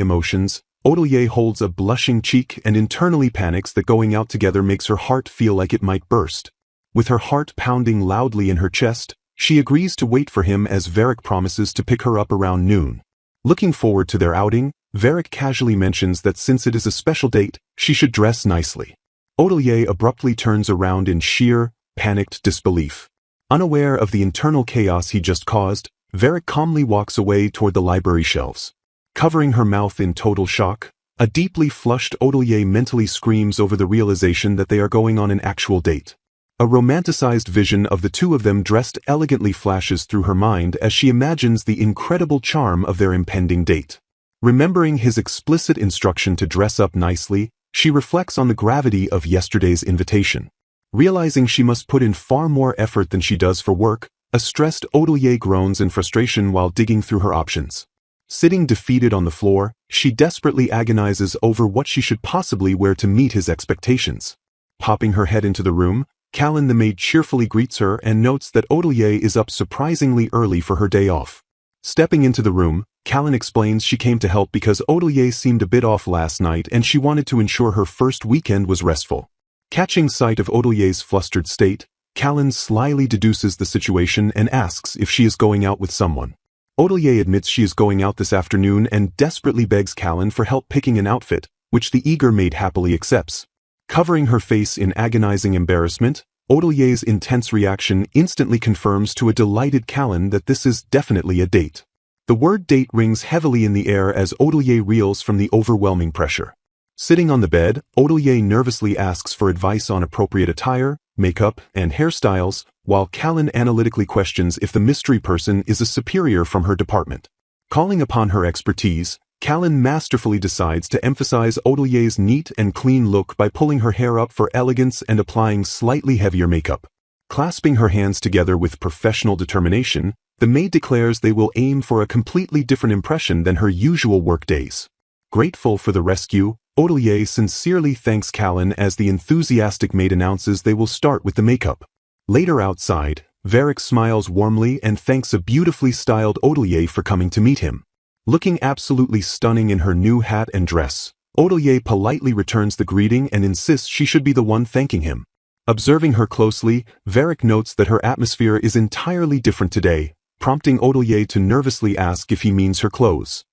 emotions, Odelier holds a blushing cheek and internally panics that going out together makes her heart feel like it might burst. With her heart pounding loudly in her chest, she agrees to wait for him as Varric promises to pick her up around noon. Looking forward to their outing, Varric casually mentions that since it is a special date, she should dress nicely. Odelier abruptly turns around in sheer, panicked disbelief. Unaware of the internal chaos he just caused, Varric calmly walks away toward the library shelves. Covering her mouth in total shock, a deeply flushed Odelier mentally screams over the realization that they are going on an actual date. A romanticized vision of the two of them dressed elegantly flashes through her mind as she imagines the incredible charm of their impending date. Remembering his explicit instruction to dress up nicely, she reflects on the gravity of yesterday's invitation. Realizing she must put in far more effort than she does for work, a stressed Odelier groans in frustration while digging through her options. Sitting defeated on the floor, she desperately agonizes over what she should possibly wear to meet his expectations. Popping her head into the room, Callan the maid cheerfully greets her and notes that Odelier is up surprisingly early for her day off. Stepping into the room, Callan explains she came to help because Odelier seemed a bit off last night and she wanted to ensure her first weekend was restful. Catching sight of Odelier's flustered state, Callan slyly deduces the situation and asks if she is going out with someone. Odelie admits she is going out this afternoon and desperately begs Callan for help picking an outfit, which the eager maid happily accepts. Covering her face in agonizing embarrassment, Odelie's intense reaction instantly confirms to a delighted Callan that this is definitely a date. The word date rings heavily in the air as Odelie reels from the overwhelming pressure. Sitting on the bed, Odelie nervously asks for advice on appropriate attire, makeup, and hairstyles, while Callan analytically questions if the mystery person is a superior from her department. Calling upon her expertise, Callan masterfully decides to emphasize Odelie's neat and clean look by pulling her hair up for elegance and applying slightly heavier makeup. Clasping her hands together with professional determination, the maid declares they will aim for a completely different impression than her usual work days. Grateful for the rescue, Odelie sincerely thanks Callan as the enthusiastic maid announces they will start with the makeup. Later outside, Varric smiles warmly and thanks a beautifully styled Odelie for coming to meet him. Looking absolutely stunning in her new hat and dress, Odelie politely returns the greeting and insists she should be the one thanking him. Observing her closely, Varric notes that her atmosphere is entirely different today, prompting Odelie to nervously ask if he means her clothes.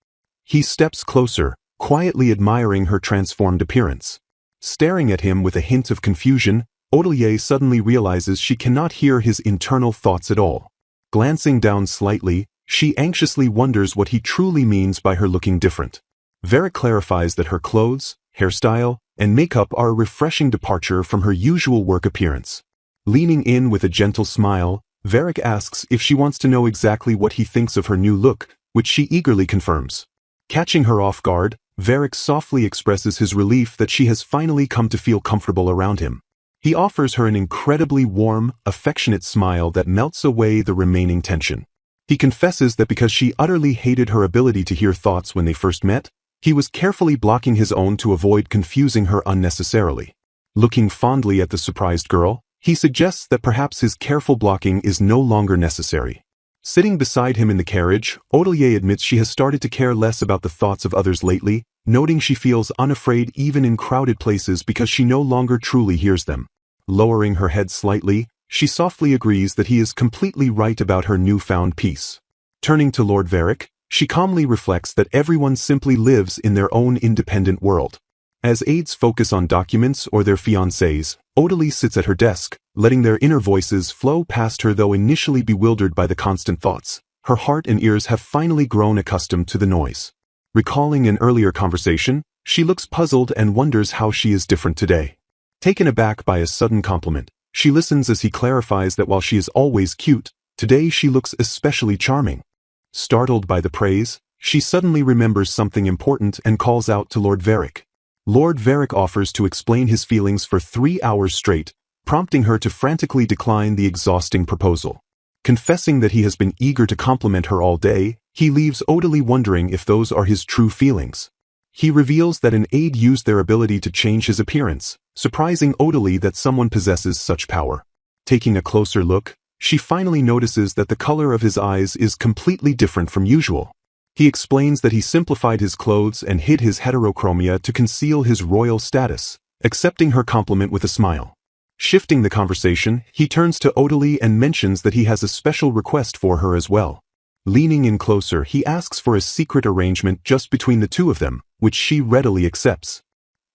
He steps closer, quietly admiring her transformed appearance. Staring at him with a hint of confusion, Odelie suddenly realizes she cannot hear his internal thoughts at all. Glancing down slightly, she anxiously wonders what he truly means by her looking different. Varric clarifies that her clothes, hairstyle, and makeup are a refreshing departure from her usual work appearance. Leaning in with a gentle smile, Varric asks if she wants to know exactly what he thinks of her new look, which she eagerly confirms. Catching her off guard, Varric softly expresses his relief that she has finally come to feel comfortable around him. He offers her an incredibly warm, affectionate smile that melts away the remaining tension. He confesses that because she utterly hated her ability to hear thoughts when they first met, he was carefully blocking his own to avoid confusing her unnecessarily. Looking fondly at the surprised girl, he suggests that perhaps his careful blocking is no longer necessary. Sitting beside him in the carriage, Odelie admits she has started to care less about the thoughts of others lately, noting she feels unafraid even in crowded places because she no longer truly hears them. Lowering her head slightly, she softly agrees that he is completely right about her newfound peace. Turning to Lord Varric, she calmly reflects that everyone simply lives in their own independent world. As aides focus on documents or their fiancés, Odelie sits at her desk, letting their inner voices flow past her. Though initially bewildered by the constant thoughts, her heart and ears have finally grown accustomed to the noise. Recalling an earlier conversation, she looks puzzled and wonders how she is different today. Taken aback by a sudden compliment, she listens as he clarifies that while she is always cute, today she looks especially charming. Startled by the praise, she suddenly remembers something important and calls out to Lord Varric. Lord Varric offers to explain his feelings for 3 hours straight, prompting her to frantically decline the exhausting proposal. Confessing that he has been eager to compliment her all day, he leaves Odelie wondering if those are his true feelings. He reveals that an aide used their ability to change his appearance, surprising Odelie that someone possesses such power. Taking a closer look, she finally notices that the color of his eyes is completely different from usual. He explains that he simplified his clothes and hid his heterochromia to conceal his royal status, accepting her compliment with a smile. Shifting the conversation, he turns to Odelie and mentions that he has a special request for her as well. Leaning in closer, he asks for a secret arrangement just between the two of them, which she readily accepts.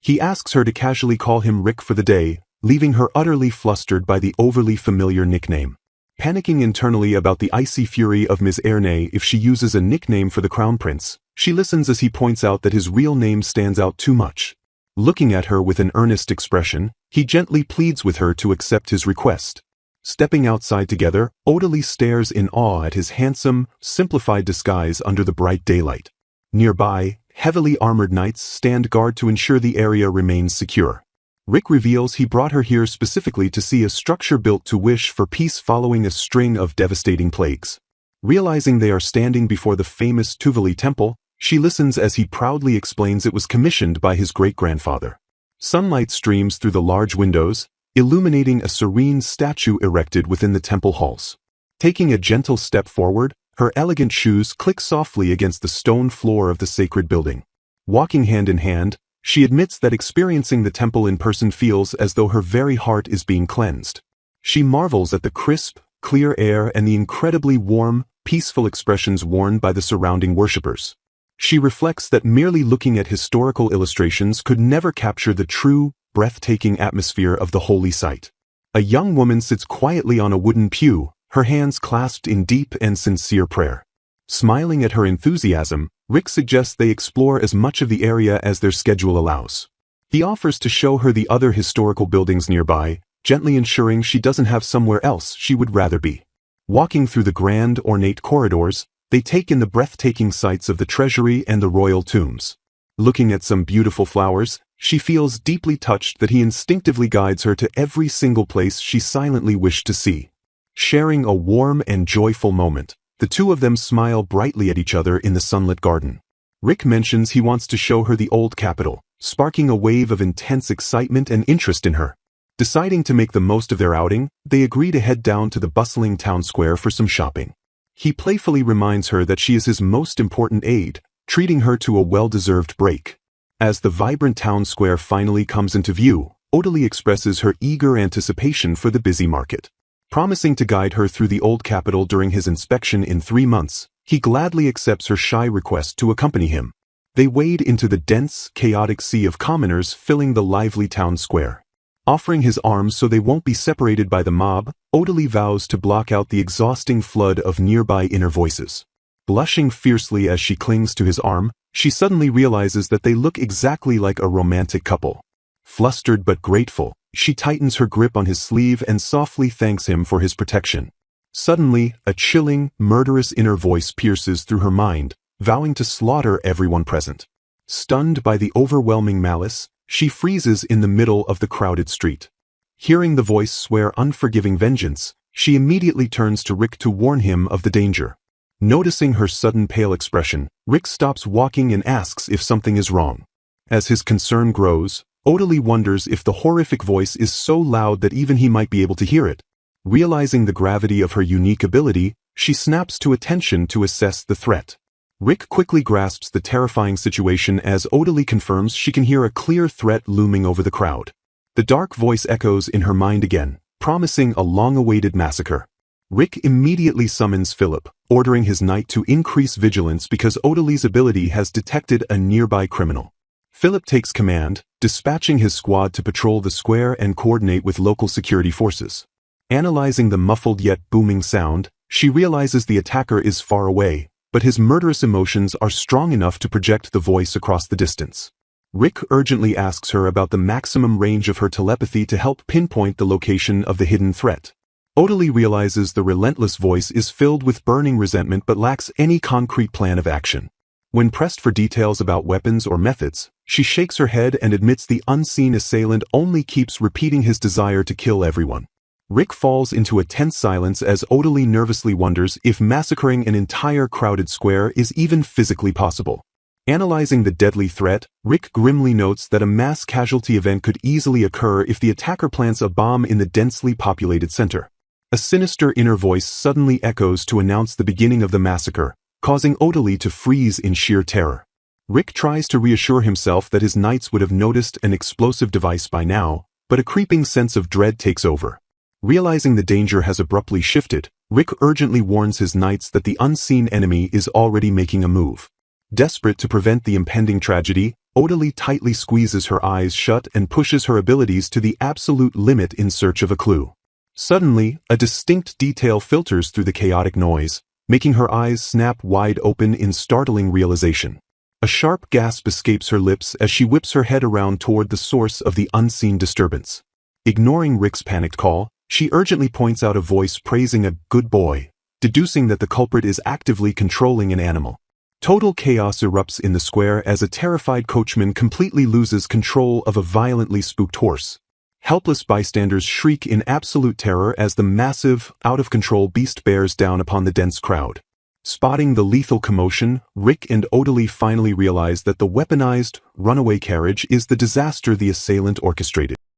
He asks her to casually call him Rick for the day, leaving her utterly flustered by the overly familiar nickname. Panicking internally about the icy fury of Ms. Ernay if she uses a nickname for the Crown Prince, she listens as he points out that his real name stands out too much. Looking at her with an earnest expression, he gently pleads with her to accept his request. Stepping outside together, Odelie stares in awe at his handsome, simplified disguise under the bright daylight. Nearby, heavily armored knights stand guard to ensure the area remains secure. Rick reveals he brought her here specifically to see a structure built to wish for peace following a string of devastating plagues. Realizing they are standing before the famous Tuvali temple, she listens as he proudly explains it was commissioned by his great-grandfather. Sunlight streams through the large windows, illuminating a serene statue erected within the temple halls. Taking a gentle step forward, her elegant shoes click softly against the stone floor of the sacred building. Walking hand in hand, she admits that experiencing the temple in person feels as though her very heart is being cleansed. She marvels at the crisp, clear air and the incredibly warm, peaceful expressions worn by the surrounding worshippers. She reflects that merely looking at historical illustrations could never capture the true, breathtaking atmosphere of the holy site. A young woman sits quietly on a wooden pew, her hands clasped in deep and sincere prayer. Smiling at her enthusiasm, Rick suggests they explore as much of the area as their schedule allows. He offers to show her the other historical buildings nearby, gently ensuring she doesn't have somewhere else she would rather be. Walking through the grand, ornate corridors, they take in the breathtaking sights of the treasury and the royal tombs. Looking at some beautiful flowers, she feels deeply touched that he instinctively guides her to every single place she silently wished to see. Sharing a warm and joyful moment, the two of them smile brightly at each other in the sunlit garden. Rick mentions he wants to show her the old capital, sparking a wave of intense excitement and interest in her. Deciding to make the most of their outing, they agree to head down to the bustling town square for some shopping. He playfully reminds her that she is his most important aide, treating her to a well-deserved break. As the vibrant town square finally comes into view, Odalie expresses her eager anticipation for the busy market. Promising to guide her through the old capital during his inspection in 3 months, he gladly accepts her shy request to accompany him. They wade into the dense, chaotic sea of commoners filling the lively town square. Offering his arms so they won't be separated by the mob, Odalie vows to block out the exhausting flood of nearby inner voices. Blushing fiercely as she clings to his arm, she suddenly realizes that they look exactly like a romantic couple. Flustered but grateful, she tightens her grip on his sleeve and softly thanks him for his protection. Suddenly, a chilling, murderous inner voice pierces through her mind, vowing to slaughter everyone present. Stunned by the overwhelming malice, she freezes in the middle of the crowded street. Hearing the voice swear unforgiving vengeance, she immediately turns to Rick to warn him of the danger. Noticing her sudden pale expression, Rick stops walking and asks if something is wrong. As his concern grows, Odalie wonders if the horrific voice is so loud that even he might be able to hear it. Realizing the gravity of her unique ability, she snaps to attention to assess the threat. Rick quickly grasps the terrifying situation as Odalie confirms she can hear a clear threat looming over the crowd. The dark voice echoes in her mind again, promising a long-awaited massacre. Rick immediately summons Philip, ordering his knight to increase vigilance because Odalie's ability has detected a nearby criminal. Philip takes command, dispatching his squad to patrol the square and coordinate with local security forces. Analyzing the muffled yet booming sound, she realizes the attacker is far away, but his murderous emotions are strong enough to project the voice across the distance. Rick urgently asks her about the maximum range of her telepathy to help pinpoint the location of the hidden threat. Odalie realizes the relentless voice is filled with burning resentment but lacks any concrete plan of action. When pressed for details about weapons or methods, she shakes her head and admits the unseen assailant only keeps repeating his desire to kill everyone. Rick falls into a tense silence as Odalie nervously wonders if massacring an entire crowded square is even physically possible. Analyzing the deadly threat, Rick grimly notes that a mass casualty event could easily occur if the attacker plants a bomb in the densely populated center. A sinister inner voice suddenly echoes to announce the beginning of the massacre, causing Odalie to freeze in sheer terror. Rick tries to reassure himself that his knights would have noticed an explosive device by now, but a creeping sense of dread takes over. Realizing the danger has abruptly shifted, Rick urgently warns his knights that the unseen enemy is already making a move. Desperate to prevent the impending tragedy, Odalie tightly squeezes her eyes shut and pushes her abilities to the absolute limit in search of a clue. Suddenly, a distinct detail filters through the chaotic noise, making her eyes snap wide open in startling realization. A sharp gasp escapes her lips as she whips her head around toward the source of the unseen disturbance. Ignoring Rick's panicked call, she urgently points out a voice praising a good boy, deducing that the culprit is actively controlling an animal. Total chaos erupts in the square as a terrified coachman completely loses control of a violently spooked horse. Helpless bystanders shriek in absolute terror as the massive, out-of-control beast bears down upon the dense crowd. Spotting the lethal commotion, Rick and Odalie finally realize that the weaponized, runaway carriage is the disaster the assailant orchestrated.